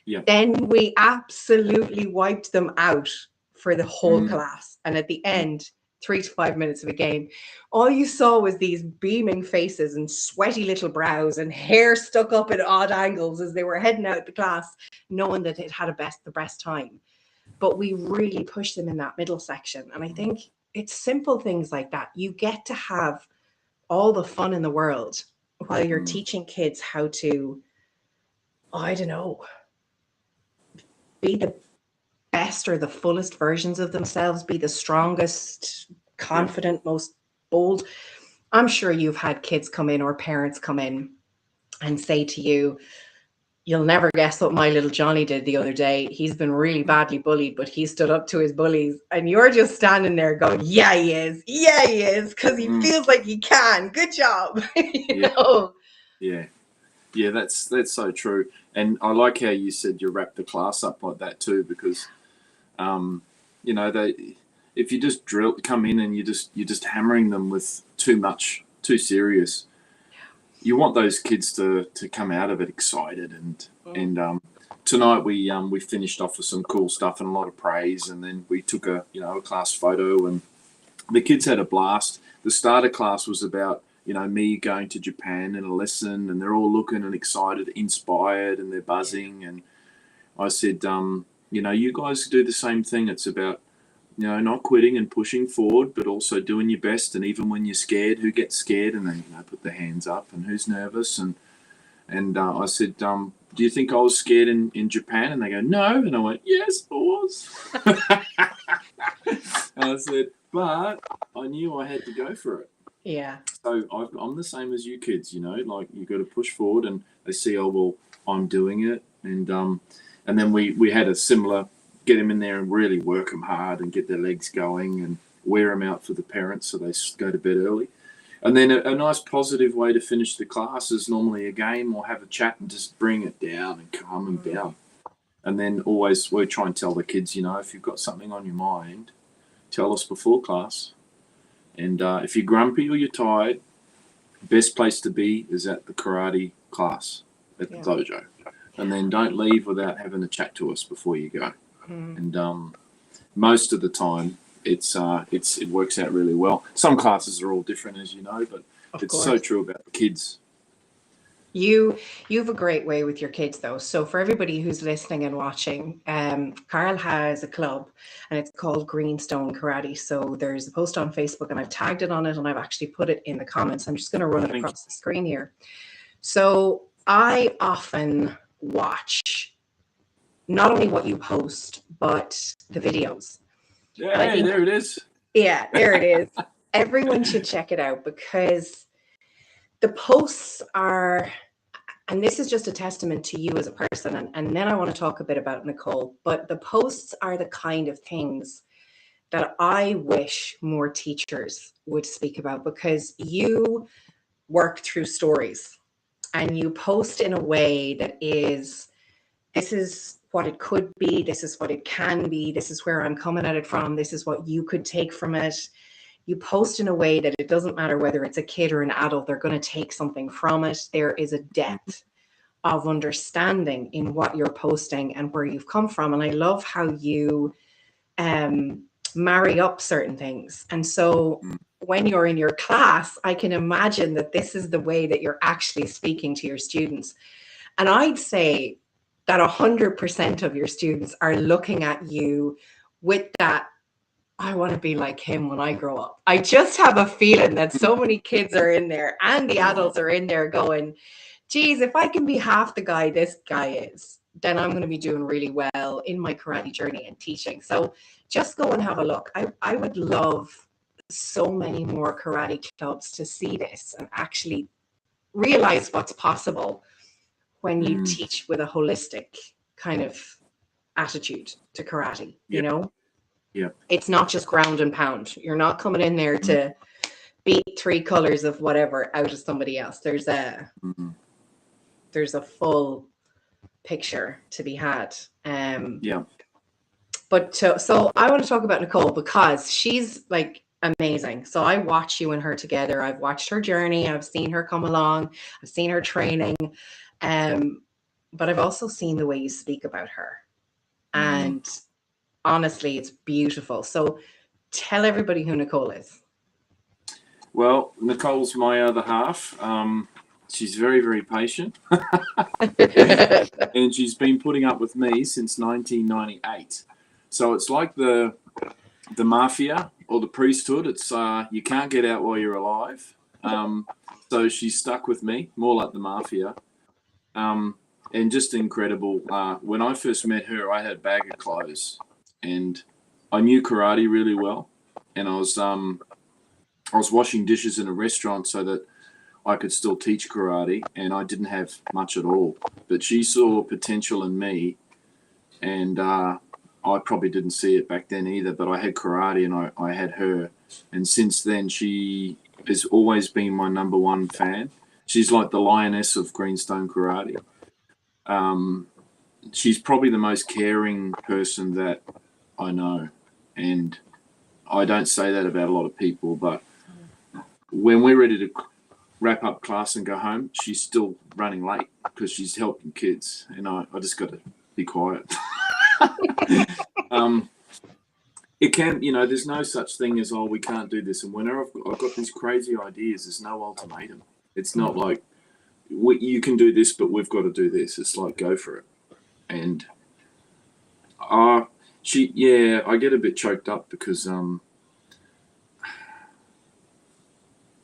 Yeah. Then we absolutely wiped them out for the whole class. And at the end, 3 to 5 minutes of a game, all you saw was these beaming faces and sweaty little brows and hair stuck up at odd angles as they were heading out the class, knowing that it had the best time. But we really push them in that middle section. And I think it's simple things like that. You get to have all the fun in the world while you're teaching kids how to, I don't know, be the best or the fullest versions of themselves, be the strongest, confident, most bold. I'm sure you've had kids come in or parents come in and say to you, you'll never guess what my little Johnny did the other day. He's been really badly bullied, but he stood up to his bullies. And you're just standing there going, yeah, he is. Yeah, he is. Because he feels like he can. Good job. you know? Yeah, that's so true. And I like how you said you wrap the class up like that too, because, if you just come in and you're just hammering them with too much, too serious, you want those kids to come out of it excited. And tonight we finished off with some cool stuff and a lot of praise, and then we took a class photo, and the kids had a blast. The starter class was about me going to Japan and a lesson, and they're all looking and excited, inspired, and they're buzzing. And I said, you guys do the same thing. It's about not quitting and pushing forward, but also doing your best. And even when you're scared, who gets scared? And they put their hands up. And who's nervous? And I said, do you think I was scared in Japan? And they go, no. And I went, yes, I was. And I said, but I knew I had to go for it. Yeah. So I'm the same as you kids, like you got to push forward, and they see, oh, well, I'm doing it. And then we had a similar, get them in there and really work them hard and get their legs going and wear them out for the parents so they go to bed early. And then a nice positive way to finish the class is normally a game or have a chat and just bring it down and calm them down. And then always we try and tell the kids, if you've got something on your mind, tell us before class. And if you're grumpy or you're tired, best place to be is at the karate class. at the Yeah. dojo, and then don't leave without having a chat to us before you go. And most of the time, it works out really well. Some classes are all different, as you know, but it's so true about the kids. You have a great way with your kids, though. So for everybody who's listening and watching, Carl has a club, and it's called Greenstone Karate. So there's a post on Facebook, and I've tagged it on it, and I've actually put it in the comments. I'm just going to run it across the screen here. So I often watch not only what you post, but the videos. Yeah, there it is. Yeah, there it is. Everyone should check it out, because the posts are, and this is just a testament to you as a person, and then I want to talk a bit about Nicole, but the posts are the kind of things that I wish more teachers would speak about, because you work through stories and you post in a way that is, this is what it could be, this is what it can be, this is where I'm coming at it from, this is what you could take from it. You post in a way that it doesn't matter whether it's a kid or an adult, they're going to take something from it. There is a depth of understanding in what you're posting and where you've come from. And I love how you marry up certain things. And so when you're in your class, I can imagine that this is the way that you're actually speaking to your students. And I'd say that 100% of your students are looking at you with that, I want to be like him when I grow up. I just have a feeling that so many kids are in there, and the adults are in there going, geez, if I can be half the guy this guy is, then I'm going to be doing really well in my karate journey and teaching. So just go and have a look. I would love so many more karate clubs to see this and actually realize what's possible when you teach with a holistic kind of attitude to karate, you know? Yeah. It's not just ground and pound. You're not coming in there to beat 3 colors of whatever out of somebody else. There's a full picture to be had. But so I want to talk about Nicole, because she's like amazing. So I watch you and her together. I've watched her journey. I've seen her come along. I've seen her training. But I've also seen the way you speak about her. And honestly, it's beautiful. So tell everybody who Nicole is. Well, Nicole's my other half. She's very, very patient. And she's been putting up with me since 1998. So it's like the mafia or the priesthood. It's you can't get out while you're alive. So she's stuck with me, more like the mafia. And just incredible. When I first met her, I had a bag of clothes, and I knew karate really well. And I was washing dishes in a restaurant so that I could still teach karate, and I didn't have much at all. But she saw potential in me, and I probably didn't see it back then either, but I had karate and I had her. And since then, she has always been my number one fan. She's like the lioness of Greenstone Karate. She's probably the most caring person that I know. And I don't say that about a lot of people, but when we're ready to wrap up class and go home, she's still running late because she's helping kids. And I just got to be quiet. It can, there's no such thing as, we can't do this. And whenever I've got these crazy ideas, there's no ultimatum. It's not like, you can do this, but we've got to do this. It's like, go for it. And I get a bit choked up because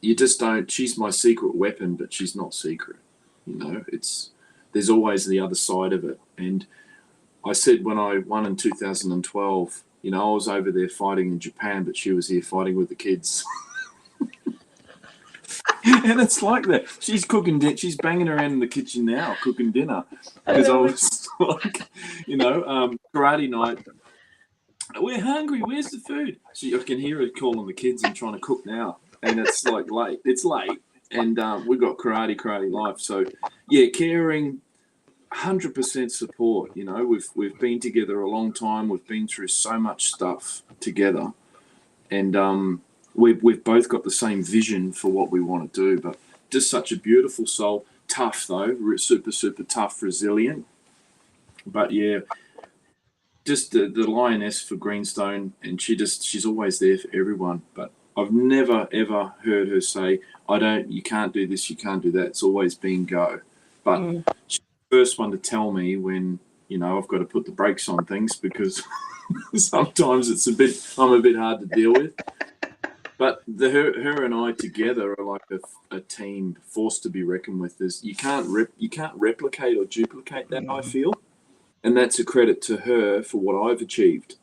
you just don't, she's my secret weapon, but she's not secret. There's always the other side of it. And I said when I won in 2012, I was over there fighting in Japan, but she was here fighting with the kids. And it's like that. She's cooking she's banging around in the kitchen now, cooking dinner. Because I was like, karate night. We're hungry. Where's the food? I can hear her calling the kids and trying to cook now. And it's like late. It's late. And we've got karate life. So, yeah, caring, 100% support. We've been together a long time. We've been through so much stuff together. And we've both got the same vision for what we want to do, but just such a beautiful soul. tough though, super tough, resilient. But yeah, just the lioness for Greenstone, and she's always there for everyone. But I've never ever heard her say, you can't do this, you can't do that. It's always been go. But she's the first one to tell me when, I've got to put the brakes on things, because sometimes I'm a bit hard to deal with. But her and I together are like a team, force to be reckoned with. You can't replicate or duplicate that, I feel. And that's a credit to her for what I've achieved.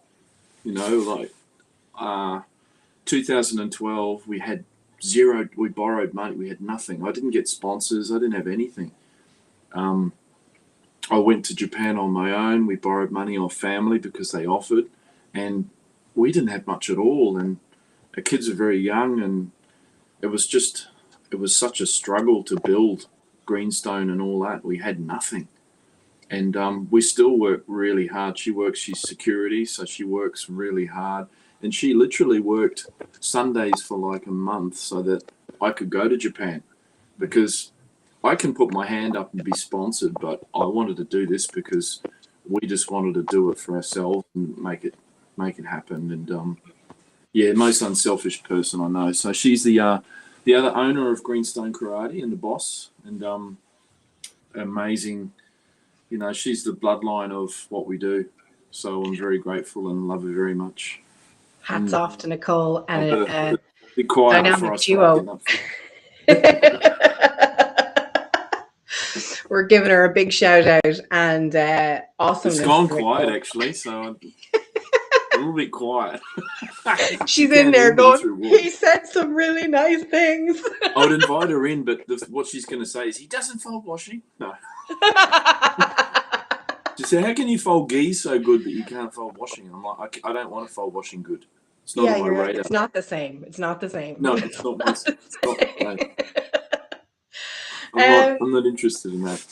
2012, we had zero, we borrowed money, we had nothing. I didn't get sponsors, I didn't have anything. I went to Japan on my own. We borrowed money off family because they offered, and we didn't have much at all. And our kids are very young, and it was such a struggle to build Greenstone and all that. We had nothing. And we still work really hard. She's security, so she works really hard. And she literally worked Sundays for like a month so that I could go to Japan, because I can put my hand up and be sponsored, but I wanted to do this because we just wanted to do it for ourselves and make it happen. And most unselfish person I know. So she's the other owner of Greenstone Karate and the boss, and amazing. She's the bloodline of what we do. So I'm very grateful and love her very much. Hats off to Nicole and be quiet dynamic duo. We're giving her a big shout out, and awesome. It's gone quiet actually, so I'm a little bit quiet. She's in there going, he said some really nice things. I would invite her in, but what she's going to say is, he doesn't fold washing. No. She said, how can you fold gi so good but you can't fold washing? And I'm like, I don't want to fold washing good. It's not on my radar. It's not the same. It's not the same. No, it's not. I'm not interested in that.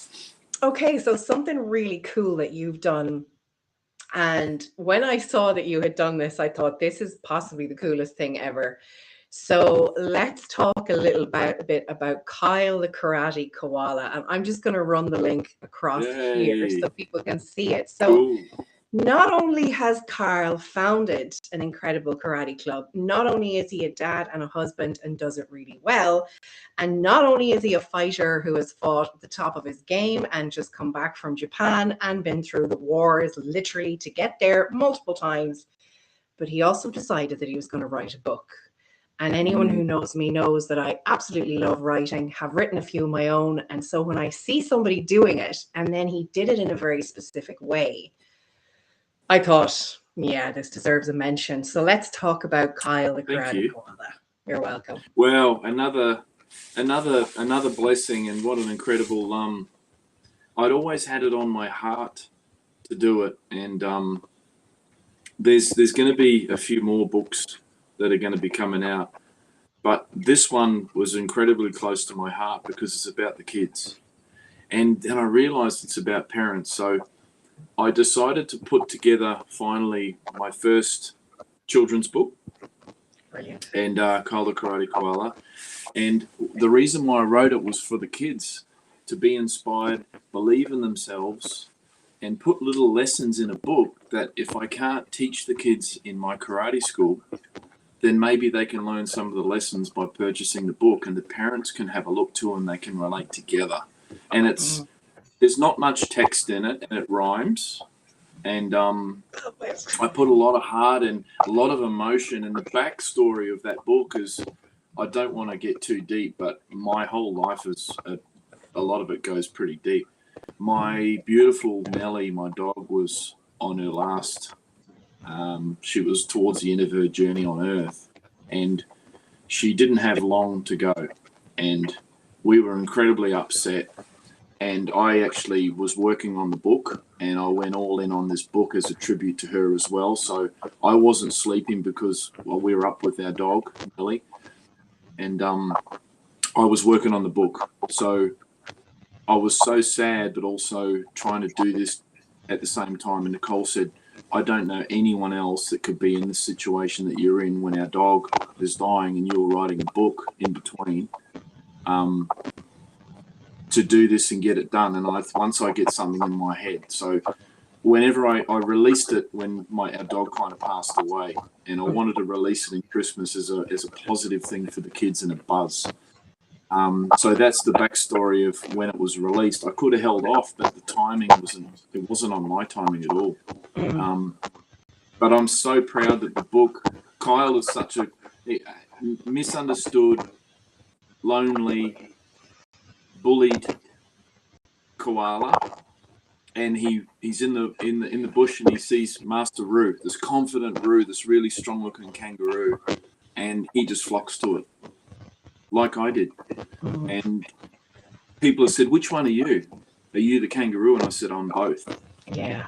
Okay, so something really cool that you've done. And when I saw that you had done this, I thought this is possibly the coolest thing ever. So let's talk a little bit about Kyle the Karate Koala. And I'm just going to run the link across here so people can see it. So cool. Not only has Carl founded an incredible karate club, not only is he a dad and a husband and does it really well, and not only is he a fighter who has fought at the top of his game and just come back from Japan and been through the wars literally to get there multiple times, but he also decided that he was going to write a book. And anyone who knows me knows that I absolutely love writing, have written a few of my own. And so when I see somebody doing it, and then he did it in a very specific way, I thought, yeah, this deserves a mention. So let's talk about Kyle the Karate Koala. You're welcome. Well, another blessing, and what an incredible. I'd always had it on my heart to do it, and there's going to be a few more books that are going to be coming out, but this one was incredibly close to my heart because it's about the kids, and then I realized it's about parents. So I decided to put together finally my first children's book. Brilliant. And Kyle the Karate Koala. And the reason why I wrote it was for the kids to be inspired, believe in themselves, and put little lessons in a book that if I can't teach the kids in my karate school, then maybe they can learn some of the lessons by purchasing the book, and the parents can have a look to and they can relate together. And there's not much text in it, and it rhymes. And I put a lot of heart and a lot of emotion. And the backstory of that book is, I don't want to get too deep, but my whole life is, a lot of it goes pretty deep. My beautiful Nellie, my dog, was on her last, she was towards the end of her journey on Earth, and she didn't have long to go. And we were incredibly upset. And I actually was working on the book, and I went all in on this book as a tribute to her as well. So I wasn't sleeping because we were up with our dog, Nellie, and I was working on the book. So I was so sad, but also trying to do this at the same time. And Nicole said, I don't know anyone else that could be in the situation that you're in when our dog is dying and you're writing a book in between. to do this and get it done. And once I get something in my head, so whenever I released it when our dog kind of passed away, and I wanted to release it in Christmas as a positive thing for the kids and a buzz. So that's the backstory of when it was released. I could have held off, but the timing wasn't on my timing at all. But I'm so proud that the book, Kyle is such a misunderstood, lonely, bullied koala, and he's in the bush and he sees Master Roo, this confident Roo, this really strong looking kangaroo, and he just flocks to it, like I did. And people have said, "Which one are you? Are you the kangaroo?" And I said, "I'm both." Yeah.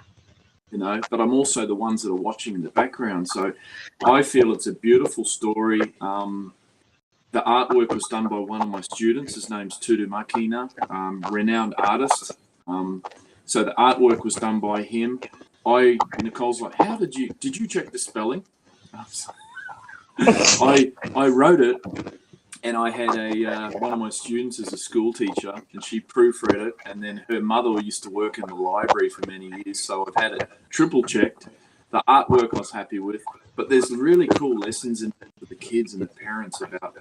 But I'm also the ones that are watching in the background. So I feel it's a beautiful story. The artwork was done by one of my students. His name's Tudu Makina, renowned artist. So the artwork was done by him. Nicole's like, "How did you check the spelling?" I wrote it, and I had one of my students as a school teacher, and she proofread it, and then her mother used to work in the library for many years, so I've had it triple checked. The artwork I was happy with, but there's really cool lessons in for the kids and the parents about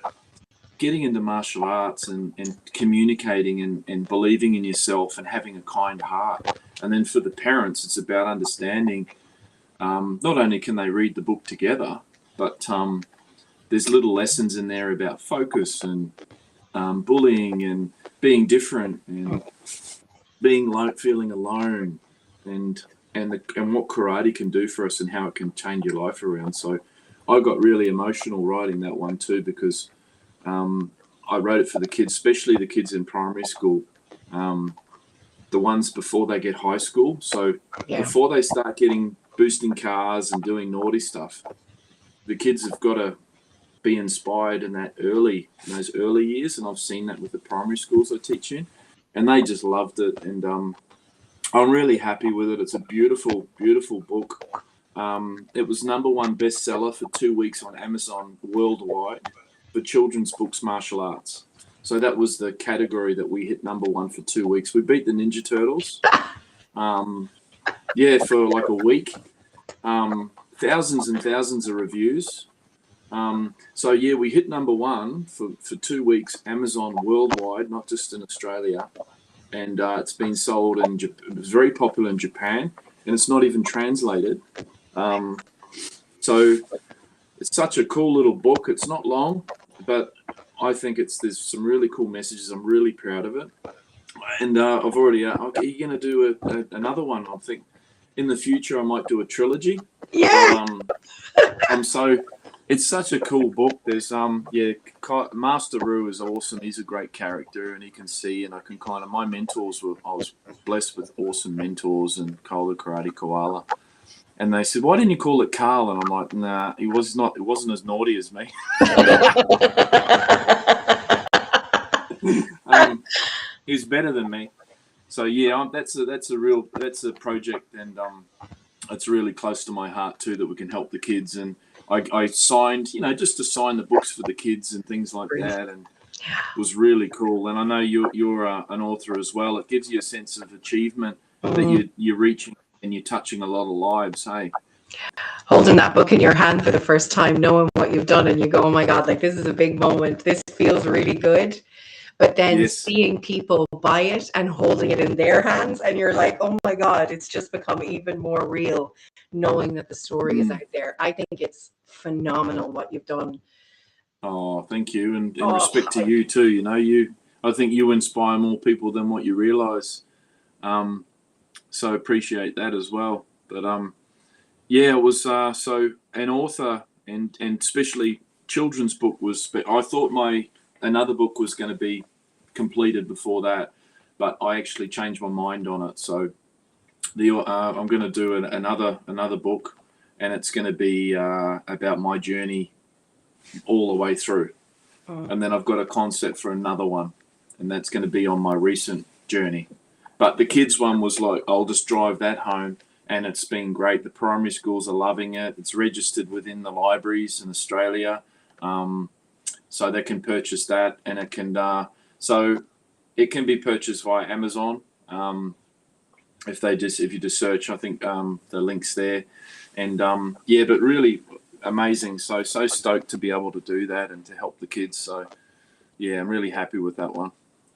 getting into martial arts and communicating and believing in yourself and having a kind heart. And then for the parents, it's about understanding, not only can they read the book together, but there's little lessons in there about focus and bullying and being different and feeling alone and what karate can do for us and how it can change your life around. So I got really emotional writing that one too, because I wrote it for the kids, especially the kids in primary school, the ones before they get high school. So before they start boosting cars and doing naughty stuff, the kids have got to be inspired in those early years. And I've seen that with the primary schools I teach in, and they just loved it. And I'm really happy with it. It's a beautiful, beautiful book. It was #1 bestseller for 2 weeks on Amazon worldwide for children's books, martial arts. So that was the category that we hit #1 for 2 weeks. We beat the Ninja Turtles. For like a week. Thousands and thousands of reviews. We hit #1 for 2 weeks, Amazon worldwide, not just in Australia. And it's been sold it was very popular in Japan, and it's not even translated. So it's such a cool little book. It's not long, but I think there's some really cool messages. I'm really proud of it. And I've already, are you going to do another one? I think in the future I might do a trilogy. Yeah. But, it's such a cool book. There's Master Roo is awesome. He's a great character, and he can see, and I can my mentors I was blessed with awesome mentors, and Carl the Karate Koala. And they said, "Why didn't you call it Carl?" And I'm like, "Nah, it wasn't as naughty as me." He's better than me. So that's a project, and it's really close to my heart too, that we can help the kids. And I signed, just to sign the books for the kids and things like that, and it was really cool. And I know you're an author as well. It gives you a sense of achievement that you're reaching and you're touching a lot of lives. Hey, holding that book in your hand for the first time, knowing what you've done, and you go, "Oh my God, like this is a big moment. This feels really good." But then seeing people buy it and holding it in their hands, and you're like, "Oh my God, it's just become even more real," knowing that the story is out there. I think it's phenomenal what you've done. Oh, thank you. And in respect to you too, I think you inspire more people than what you realize. So appreciate that as well. But it was so an author and especially children's book I thought another book was going to be completed before that, but I actually changed my mind on it. So I'm going to do another book, and it's going to be about my journey all the way through. And then I've got a concept for another one, and that's going to be on my recent journey. But the kids one was like, I'll just drive that home, and it's been great. The primary schools are loving it. It's registered within the libraries in Australia, so they can purchase that, and it can. it can be purchased via Amazon. If you just search, I think the link's there, and yeah, but really amazing. So stoked to be able to do that and to help the kids. So yeah, I'm really happy with that one.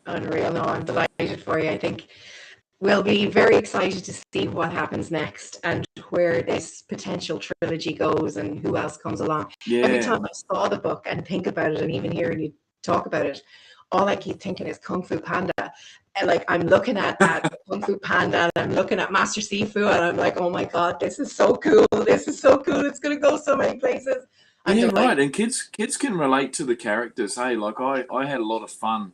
Unreal. No, I'm delighted for you. I think we'll be very excited to see what happens next and where this potential trilogy goes and who else comes along. Yeah. Every time I saw the book and think about it, and even hearing you talk about it, all I keep thinking is Kung Fu Panda. And like I'm looking at Kung Fu Panda, and I'm looking at Master Sifu, and I'm like, oh my God, this is so cool. This is so cool. It's going to go so many places. Yeah, right. And kids can relate to the characters. Hey, like I had a lot of fun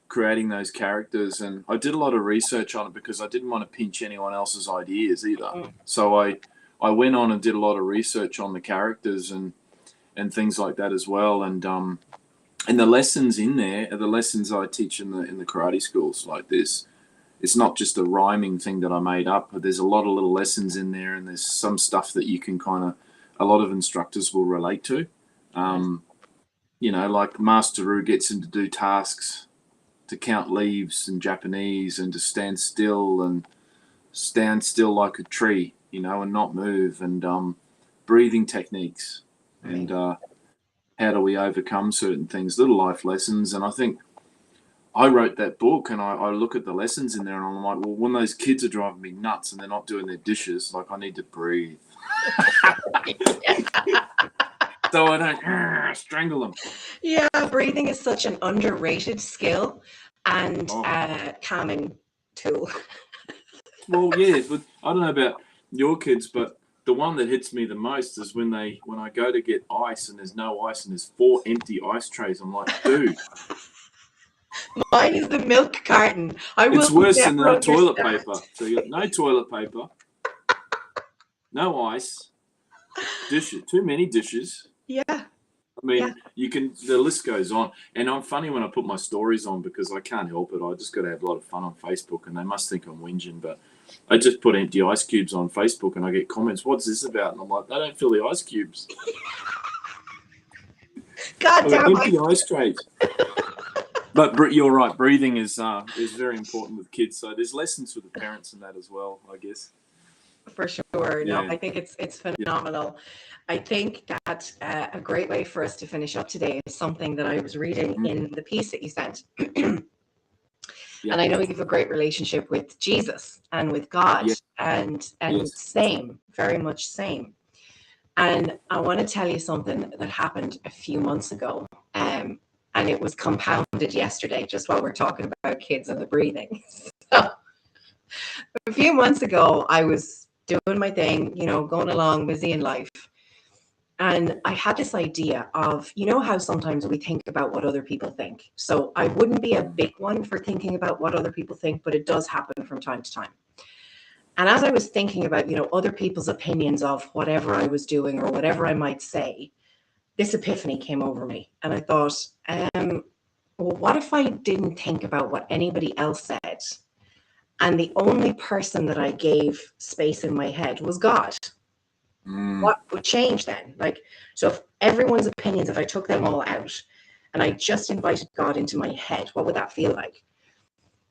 creating those characters, and I did a lot of research on it because I didn't want to pinch anyone else's ideas either. So I went on and did a lot of research on the characters and things like that as well. And the lessons in there are the lessons I teach in the karate schools like this. It's not just a rhyming thing that I made up, but there's a lot of little lessons in there, and there's some stuff that you can a lot of instructors will relate to. You know, like Master Ru gets him to do tasks, to count leaves in Japanese, and to stand still like a tree, you know, and not move, and breathing techniques, and how do we overcome certain things, little life lessons. And I think I wrote that book, and I look at the lessons in there, and I'm like, well, when those kids are driving me nuts and they're not doing their dishes, like I need to breathe. So I don't strangle them. Yeah, breathing is such an underrated skill and calming tool. Well, yeah, but I don't know about your kids, but the one that hits me the most is when I go to get ice and there's no ice and there's 4 empty ice trays. I'm like, dude. Mine is the milk carton. It's worse than no toilet paper. So you got no toilet paper, no ice, dishes, too many dishes. Yeah. I mean, the list goes on. And I'm funny when I put my stories on because I can't help it. I just got to have a lot of fun on Facebook, and they must think I'm whinging, but I just put empty ice cubes on Facebook and I get comments, what's this about? And I'm like, they don't fill the ice cubes. God damn empty ice trays. But you're right, breathing is very important with kids. So there's lessons for the parents in that as well, I guess. For sure. Yeah. No, I think it's phenomenal. I think that a great way for us to finish up today is something that I was reading in the piece that you sent. And I know you have a great relationship with Jesus and with God, and same, very much same. And I want to tell you something that happened a few months ago. And it was compounded yesterday, just while we're talking about kids and the breathing. So a few months ago, I was doing my thing, you know, going along, busy in life. And I had this idea of, you know, how sometimes we think about what other people think. So I wouldn't be a big one for thinking about what other people think, but it does happen from time to time. And as I was thinking about, you know, other people's opinions of whatever I was doing or whatever I might say, this epiphany came over me. And I thought, well, what if I didn't think about what anybody else said? And the only person that I gave space in my head was God. What would change then? Like, so if everyone's opinions, if I took them all out and I just invited God into my head, what would that feel like?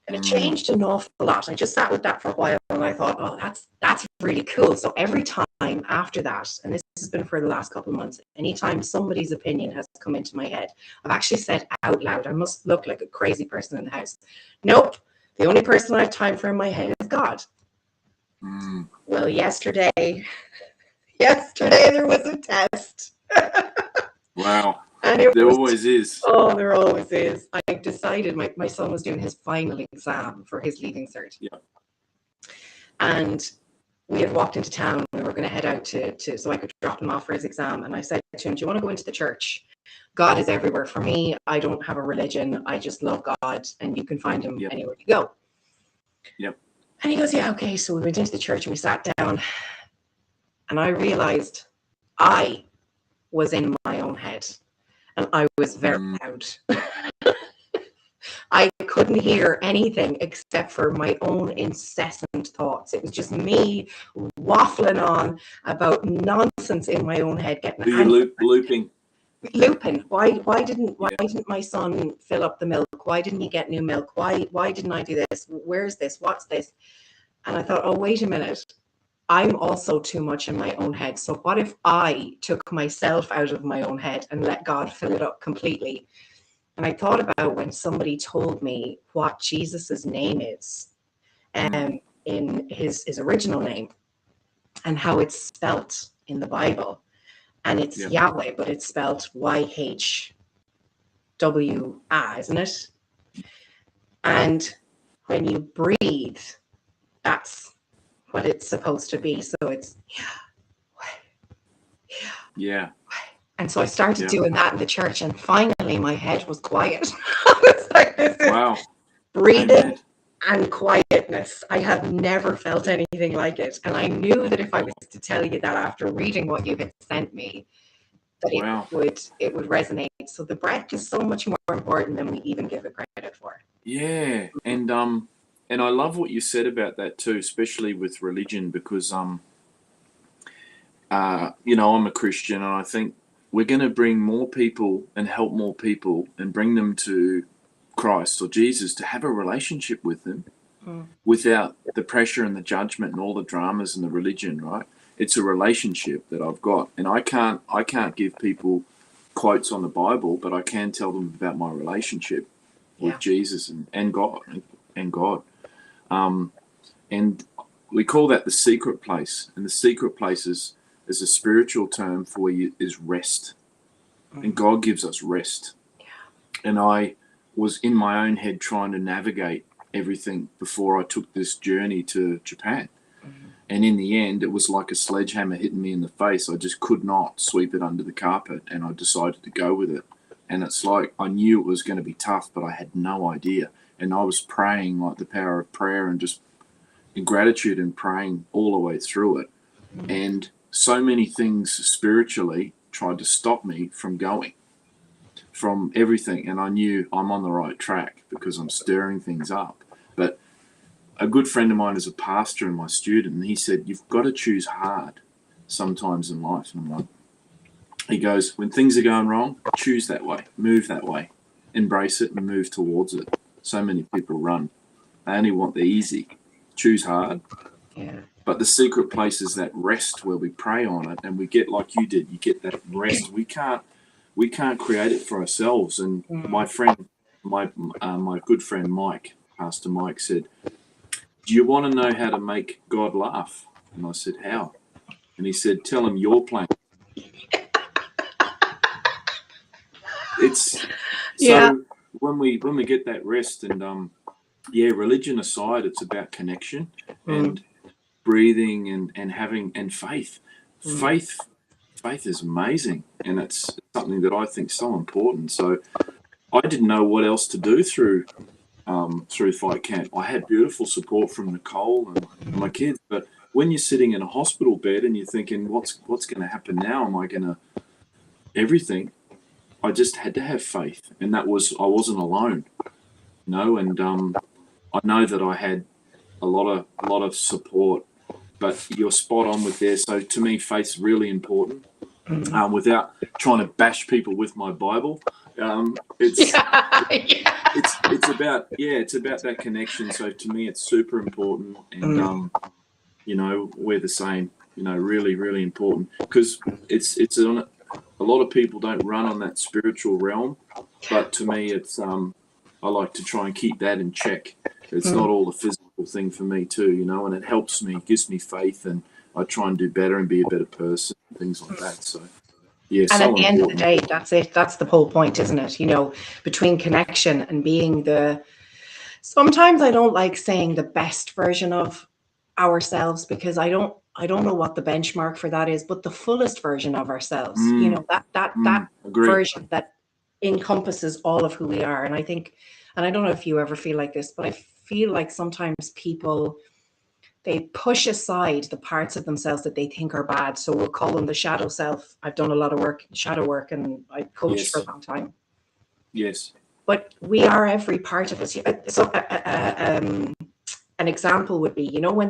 And it changed an awful lot. I just sat with that for a while and I thought, oh, that's really cool. So every time after that, and this has been for the last couple of months, anytime somebody's opinion has come into my head, I've actually said out loud, I must look like a crazy person in the house. Nope. The only person I have time for in my head is God. Well, yesterday there was a test. Wow. And there always is. Oh, there always is. I decided my son was doing his final exam for his leaving cert. Yeah. And we had walked into town. We were going to head out to so I could drop him off for his exam. And I said to him, do you want to go into the church? God is everywhere for me. I don't have a religion. I just love God. And you can find him anywhere you go. Yep. And he goes, yeah, okay. So we went into the church and we sat down. And I realized I was in my own head. And I was very loud. I couldn't hear anything except for my own incessant thoughts. It was just me waffling on about nonsense in my own head. Looping. Lupin, why didn't my son fill up the milk? Why didn't he get new milk? Why didn't I do this? Where's this? What's this? And I thought, oh, wait a minute. I'm also too much in my own head. So what if I took myself out of my own head and let God fill it up completely? And I thought about when somebody told me what Jesus's name is, in his original name, and how it's spelt in the Bible. And it's Yahweh, but it's spelled YHWA, isn't it? And when you breathe, that's what it's supposed to be. So it's Yeah. And so I started doing that in the church, and finally my head was quiet. I was like, this is breathing and quietness. I have never felt anything like it. And I knew that if I was to tell you that after reading what you had sent me, that it would resonate. So the breath is so much more important than we even give it credit for. Yeah. And I love what you said about that too, especially with religion, because I'm a Christian, and I think we're going to bring more people and help more people and bring them to Christ or Jesus to have a relationship with them without the pressure and the judgment and all the dramas and the religion, right? It's a relationship that I've got, and I can't give people quotes on the Bible, but I can tell them about my relationship with Jesus and God and God. And we call that the secret place, and the secret place is a spiritual term for you, is rest. And God gives us rest. And I was in my own head trying to navigate everything before I took this journey to Japan. And in the end, it was like a sledgehammer hitting me in the face. I just could not sweep it under the carpet, and I decided to go with it. And it's like I knew it was going to be tough, but I had no idea. And I was praying like the power of prayer and just in gratitude and praying all the way through it. And so many things spiritually tried to stop me from going, from everything. And I knew I'm on the right track because I'm stirring things up. But a good friend of mine is a pastor and my student, and he said, you've got to choose hard sometimes in life. And I'm like, he goes, when things are going wrong, choose that way, move that way, embrace it and move towards it. So many people run. They only want the easy. Choose hard. Yeah. But the secret place is that rest where we pray on it, and we get, like you did, you get that rest. We can't create it for ourselves. And my friend, my good friend Mike, Pastor Mike, said, do you want to know how to make God laugh? And I said, how? And he said, tell him your plan. It's so when we get that rest, and religion aside, it's about connection and breathing and having and faith. Faith is amazing, and it's something that I think is so important. So I didn't know what else to do through fight camp. I had beautiful support from Nicole and my kids, but when you're sitting in a hospital bed and you're thinking, what's going to happen now? Am I going to everything? I just had to have faith, and I wasn't alone, And I know that I had a lot of support, but you're spot on with there. So to me, faith's really important. Without trying to bash people with my Bible, it's about that connection. So to me, it's super important, and we're the same. Really, really important, because it's on. A lot of people don't run on that spiritual realm, but to me, it's I like to try and keep that in check. It's not all the physical thing for me too, and it helps me, gives me faith, and I try and do better and be a better person, things like that. So, yeah. And at the end of the day, that's it. That's the whole point, isn't it? Between connection and being sometimes I don't like saying the best version of ourselves, because I don't know what the benchmark for that is, but the fullest version of ourselves, that version that encompasses all of who we are. And I think, and I don't know if you ever feel like this, but I feel like sometimes people, they push aside the parts of themselves that they think are bad. So we'll call them the shadow self. I've done a lot of shadow work, and I coached for a long time. Yes. But we are every part of us. So an example would be, when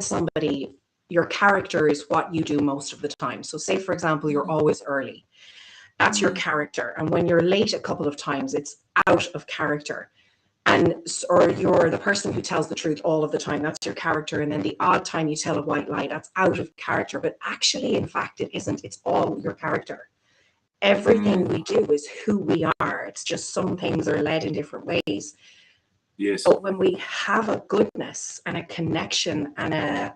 your character is what you do most of the time. So say, for example, you're always early. That's your character. And when you're late a couple of times, it's out of character. Or you're the person who tells the truth all of the time. That's your character. And then the odd time you tell a white lie, that's out of character. But actually, in fact, it isn't. It's all your character. Everything we do is who we are. It's just some things are led in different ways. Yes. But when we have a goodness and a connection and a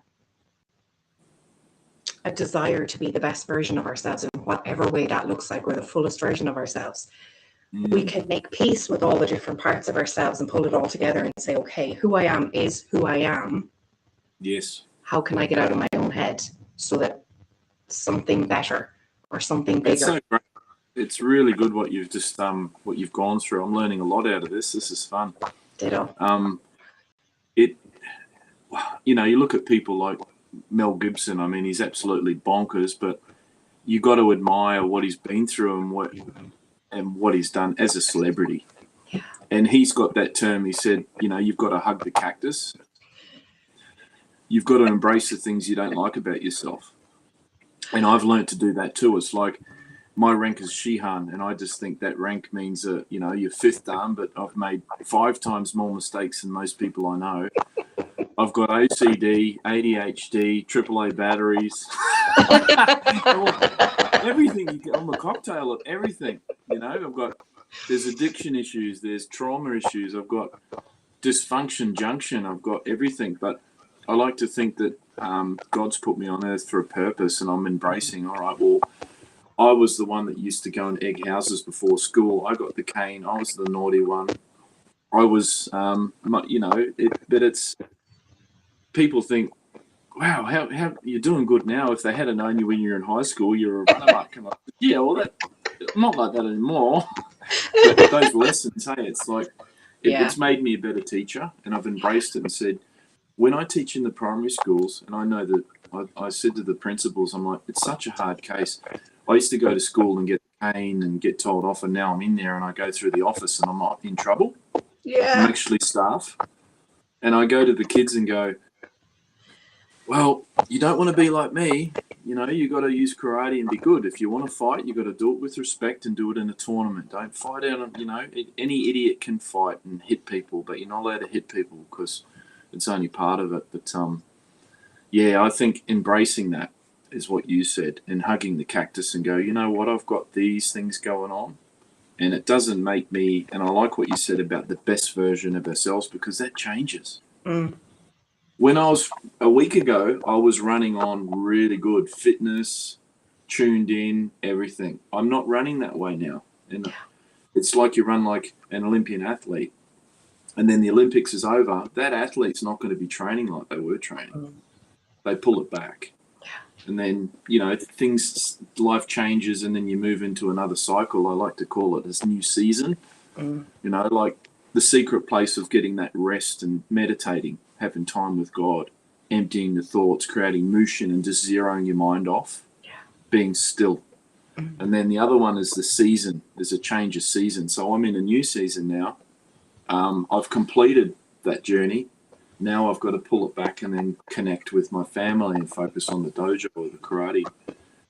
desire to be the best version of ourselves in whatever way that looks like, or the fullest version of ourselves, we can make peace with all the different parts of ourselves and pull it all together and say, okay, who I am is who I am. Yes. How can I get out of my own head so that something better or something bigger? It's so great. It's really good what you've just what you've gone through. I'm learning a lot out of this. This is fun. Ditto. You look at people like Mel Gibson. I mean, he's absolutely bonkers, but you got to admire what he's been through and what he's done as a celebrity. Yeah. And he's got that term. He said, you've got to hug the cactus. You've got to embrace the things you don't like about yourself. And I've learned to do that too. It's like my rank is Shihan, and I just think that rank means you're fifth dan, but I've made 5 times more mistakes than most people I know. I've got OCD, ADHD, AAA batteries, everything. I'm a cocktail of everything. There's addiction issues, there's trauma issues, I've got dysfunction junction, I've got everything. But I like to think that God's put me on earth for a purpose, and I'm embracing, all right, well, I was the one that used to go and egg houses before school. I got the cane. I was the naughty one. I was, but it's, people think, wow, how you're doing good now. If they had known you when you were in high school, you're a runner-up. Yeah, well, I'm not like that anymore. But those lessons, hey, it's like, it's made me a better teacher, and I've embraced it and said, when I teach in the primary schools, and I know that I said to the principals, I'm like, it's such a hard case. I used to go to school and get a cane and get told off, and now I'm in there and I go through the office and I'm not in trouble. Yeah. I'm actually staff. And I go to the kids and go, well, you don't want to be like me. You got to use karate and be good. If you want to fight, you got to do it with respect and do it in a tournament. Don't fight out. Any idiot can fight and hit people, but you're not allowed to hit people because it's only part of it. But I think embracing that is what you said, and hugging the cactus and go, you know what, I've got these things going on, and it doesn't make me. And I like what you said about the best version of ourselves, because that changes. When I was a week ago, I was running on really good fitness, tuned in, everything. I'm not running that way now. And it's like you run like an Olympian athlete, and then the Olympics is over. That athlete's not going to be training like they were training. They pull it back. And then, life changes, and then you move into another cycle. I like to call it this new season. Like the secret place of getting that rest and meditating, having time with God, emptying the thoughts, creating motion, and just zeroing your mind off, being still. And then the other one is the season. There's a change of season. So I'm in a new season now. I've completed that journey. Now I've got to pull it back and then connect with my family and focus on the dojo or the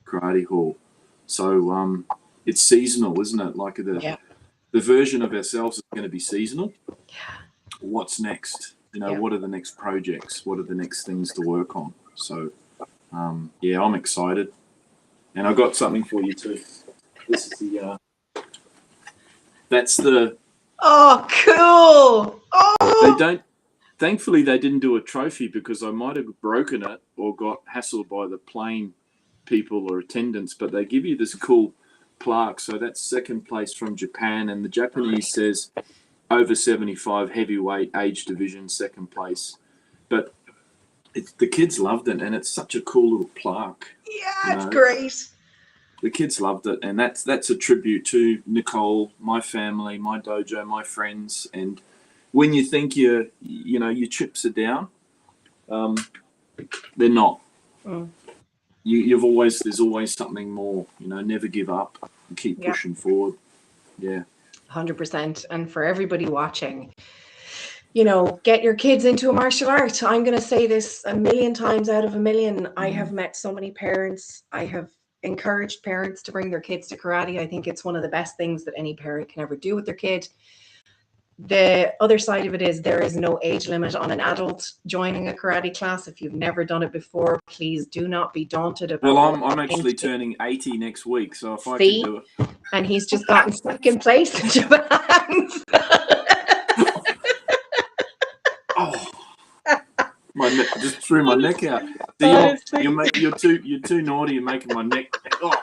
karate hall. So it's seasonal, isn't it? Like the version of ourselves is going to be seasonal. What's next? What are the next projects? What are the next things to work on? So I'm excited, and I got something for you too. This is the that's the. Oh, cool! Oh. Thankfully, they didn't do a trophy, because I might have broken it or got hassled by the plane people or attendants, but they give you this cool plaque. So that's second place from Japan, and the Japanese says over 75 heavyweight age division, second place. But the kids loved it, and it's such a cool little plaque. Yeah, it's great. The kids loved it, and that's a tribute to Nicole, my family, my dojo, my friends. And when you think your chips are down, they're not. There's always something more. Never give up and keep pushing forward. 100%. And for everybody watching, get your kids into a martial art. I'm going to say this a million times out of a million. I have met so many parents. I have encouraged parents to bring their kids to karate. I think it's one of the best things that any parent can ever do with their kid. The other side of it is there is no age limit on an adult joining a karate class. If you've never done it before, please do not be daunted about. Well, I'm actually turning 80 next week, so if I can do it. And he's just gotten second place in Japan. Oh, my neck just threw my neck out. You're too naughty. You're making my neck. Oh.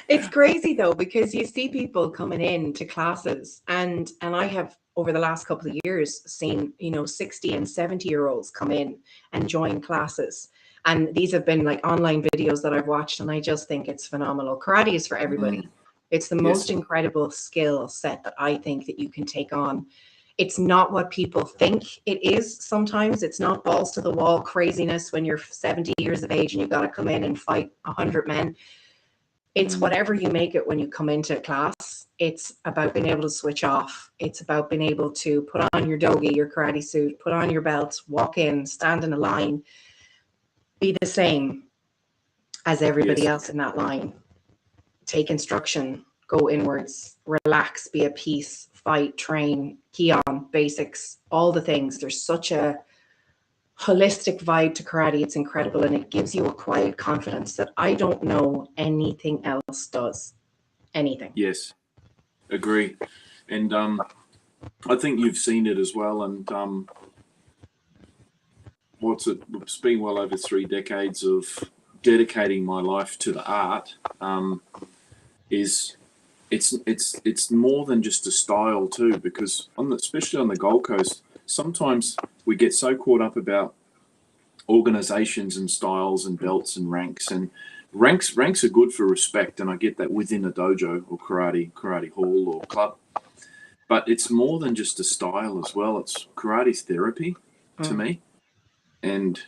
It's crazy though, because you see people coming in to classes, and I have over the last couple of years seen 60 and 70-year-olds come in and join classes, and these have been like online videos that I've watched, and I just think it's phenomenal. Karate is for everybody. It's the most incredible skill set that I think that you can take on. It's not what people think it is. Sometimes it's not balls to the wall craziness when you're 70 years of age and you've got to come in and fight 100 men. It's whatever you make it when you come into class. It's about being able to switch off. It's about being able to put on your dogi, your karate suit, put on your belts, walk in, stand in a line, be the same as everybody else in that line. Take instruction, go inwards, relax, be at peace, fight, train, key on, basics, all the things. There's such a holistic vibe to karate. It's incredible, and it gives you a quiet confidence that I don't know anything else does. Anything. Yes, agree. And I think you've seen it as well. And it's been well over 3 decades of dedicating my life to the art. It's more than just a style too, because especially on the Gold Coast, sometimes we get so caught up about organizations and styles and belts and ranks, and ranks are good for respect, and I get that within a dojo or karate hall or club, but it's more than just a style as well. It's karate's therapy to me. And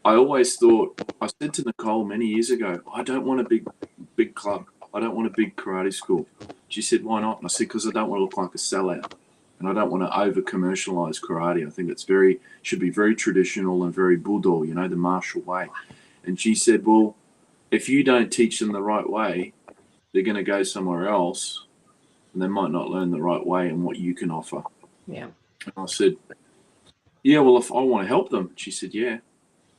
I always thought, I said to Nicole many years ago, I don't want a big club. I don't want a big karate school. She said, why not? And I said, because I don't want to look like a sellout. And I don't want to over commercialize karate. I think should be very traditional and very Budo, the martial way. And she said, well, if you don't teach them the right way, they're going to go somewhere else and they might not learn the right way and what you can offer. Yeah. And I said, yeah, well, if I want to help them. She said, yeah.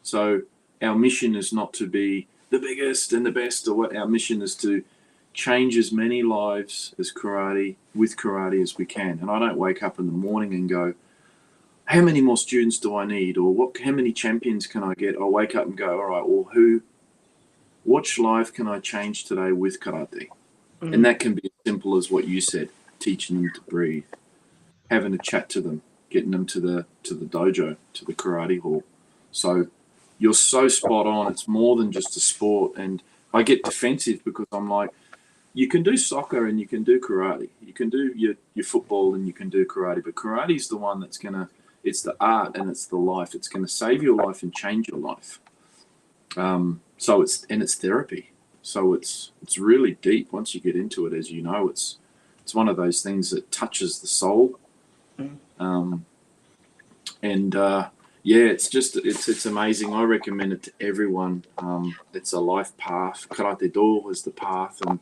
So our mission is not to be the biggest and the best, or what. Our mission is to change as many lives with karate as we can. And I don't wake up in the morning and go, how many more students do I need, or how many champions can I get? I wake up and go, all right, well, which life can I change today with karate? And that can be as simple as what you said, teaching them to breathe, having a chat to them, getting them to the dojo, to the karate hall. So you're so spot on. It's more than just a sport. And I get defensive because I'm like, you can do soccer and you can do karate. You can do your football and you can do karate. But karate is the one it's the art and it's the life. It's going to save your life and change your life. So it's therapy. So it's really deep once you get into it. As you know, it's one of those things that touches the soul. It's amazing. I recommend it to everyone. It's a life path. Karate Do is the path, and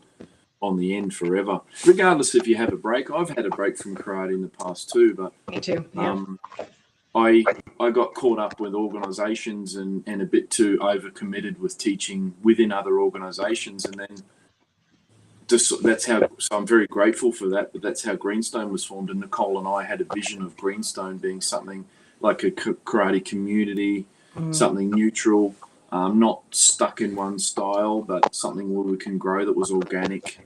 on the end forever, regardless if you have a break. I've had a break from karate in the past too, but me too. Yeah. I got caught up with organizations and a bit too overcommitted with teaching within other organizations, and then that's how. So I'm very grateful for that. But that's how Greenstone was formed, and Nicole and I had a vision of Greenstone being something like a karate community, something neutral, not stuck in one style, but something where we can grow that was organic.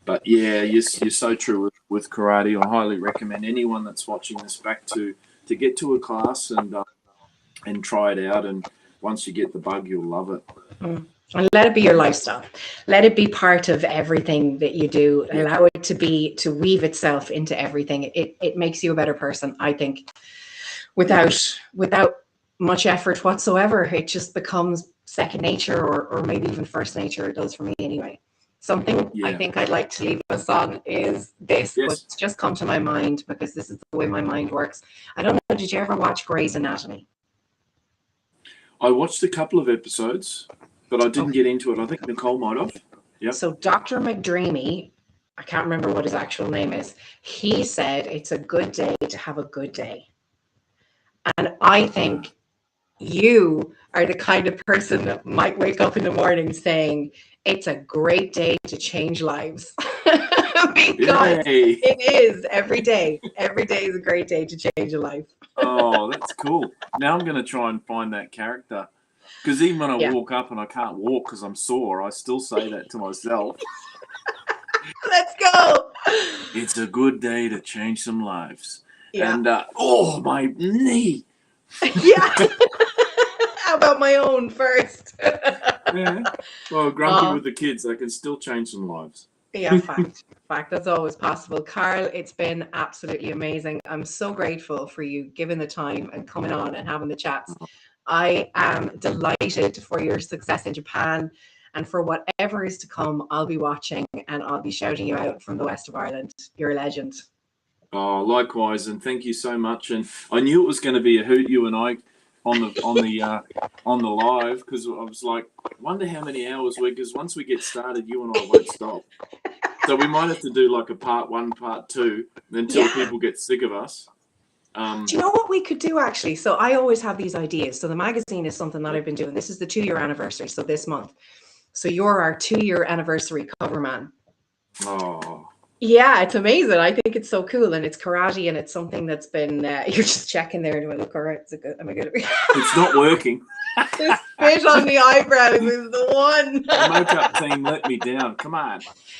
But yeah, you're so true with karate. I highly recommend anyone that's watching this back to get to a class and try it out. And once you get the bug, you'll love it. And let it be your lifestyle. Let it be part of everything that you do. Yeah. Allow it to weave itself into everything. It makes you a better person, I think. Without much effort whatsoever, it just becomes second nature, or maybe even first nature. It does for me anyway. Something I think I'd like to leave us on is this, what's just come to my mind, because this is the way my mind works. I don't know, did you ever watch Grey's Anatomy? I watched a couple of episodes, but I didn't get into it. I think Nicole might have. Yep. So Dr. McDreamy, I can't remember what his actual name is. He said it's a good day to have a good day. And I think you are the kind of person that might wake up in the morning saying it's a great day to change lives. Because Yay. it is every day. Every day is a great day to change a life. Oh, that's cool. Now I'm going to try and find that character. Because even when I walk up and I can't walk because I'm sore, I still say that to myself. Let's go. It's a good day to change some lives. Yeah. And, oh, my knee. Yeah. How about my own first? Yeah. Well, grumpy with the kids, I can still change some lives. Yeah, fact. That's always possible. Carl, it's been absolutely amazing. I'm so grateful for you giving the time and coming on and having the chats. I am delighted for your success in Japan, and for whatever is to come. I'll be watching and I'll be shouting you out from the west of Ireland. You're a legend. Oh, likewise, and thank you so much. And I knew it was going to be a hoot, you and I, on the live, because I was like, wonder how many hours because once we get started, you and I won't stop. So we might have to do like a part 1, part 2, until people get sick of us. Do you know what we could do actually? So I always have these ideas. So the magazine is something that I've been doing. This is the 2-year anniversary. So this month. So you're our 2-year anniversary cover man. Oh. Yeah, it's amazing. I think it's so cool, and it's karate, and it's something that's been. You're just checking there. Do I look all right? Is it good? Am I good? It's not working. The spit on the eyebrows is the one. The makeup team let me down. Come on.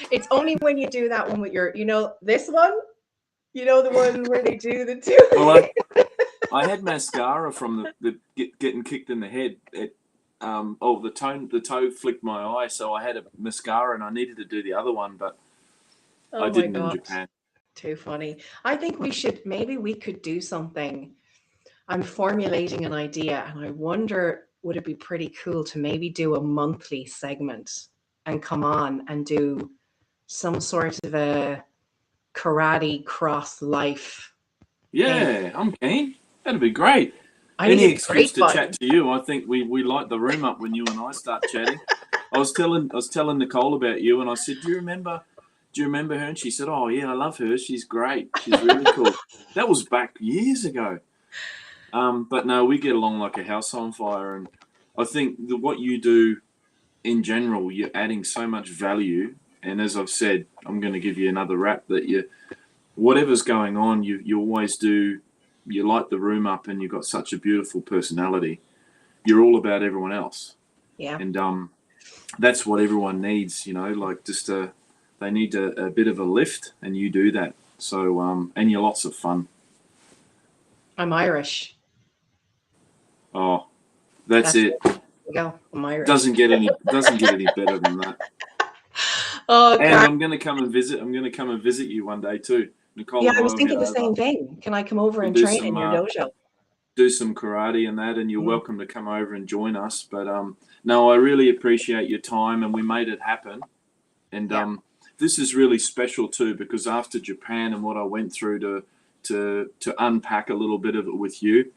It's only when you do that one with your, this one. You know, the one where they do the two. Well, I had mascara from the getting kicked in the head. The toe flicked my eye, so I had a mascara, and I needed to do the other one, but I didn't in Japan. Too funny. I think maybe we could do something. I'm formulating an idea, and I wonder, would it be pretty cool to maybe do a monthly segment and come on and do some sort of a karate cross life? Yeah, I'm keen. That'd be great. Any excuse to chat to you. I think we light the room up when you and I start chatting. I was telling Nicole about you, and I said, Do you remember her? And she said, oh yeah, I love her. She's great. She's really cool. That was back years ago. But no, we get along like a house on fire, and I think what you do in general, you're adding so much value. And as I've said, I'm going to give you another rap that whatever's going on, you always do. You light the room up, and you've got such a beautiful personality. You're all about everyone else. Yeah. And that's what everyone needs, like just they need a bit of a lift, and you do that. So and you're lots of fun. I'm Irish. Oh, that's it. There you go. I'm Irish. Doesn't get any better than that. Oh, and I'm going to come and visit. I'm going to come and visit you one day too, Nicole. Yeah, I was thinking the same thing. Can I come over and train in your dojo? Do some karate and that, and you're welcome to come over and join us. But no, I really appreciate your time, and we made it happen. And this is really special too, because after Japan and what I went through to unpack a little bit of it with you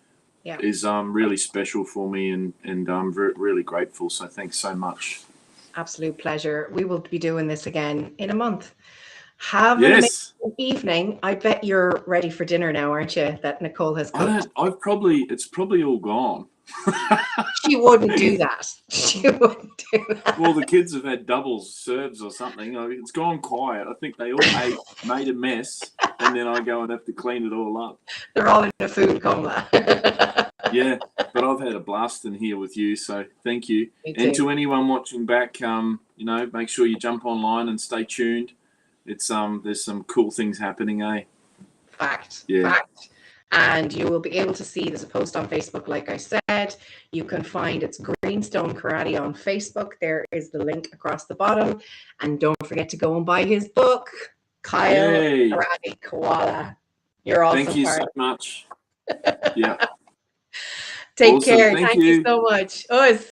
is really special for me, and I'm really grateful. So thanks so much. Absolute pleasure. We will be doing this again in a month. Have an amazing evening. I bet you're ready for dinner now, aren't you? That Nicole has cooked. It's probably all gone. She wouldn't do that. She wouldn't do that. Well, the kids have had doubles serves or something. It's gone quiet. I think they all made a mess, and then I go and have to clean it all up. They're all in a food coma. Yeah, but I've had a blast in here with you, so thank you. And to anyone watching back, make sure you jump online and stay tuned. It's there's some cool things happening, eh? Fact. Yeah. Fact. And you will be able to see there's a post on Facebook, like I said. You can find it's Greenstone Karate on Facebook. There is the link across the bottom. And don't forget to go and buy his book, Kyle Karate Koala. You're awesome. Thank you so much. Yeah. Take care. Thank you so much.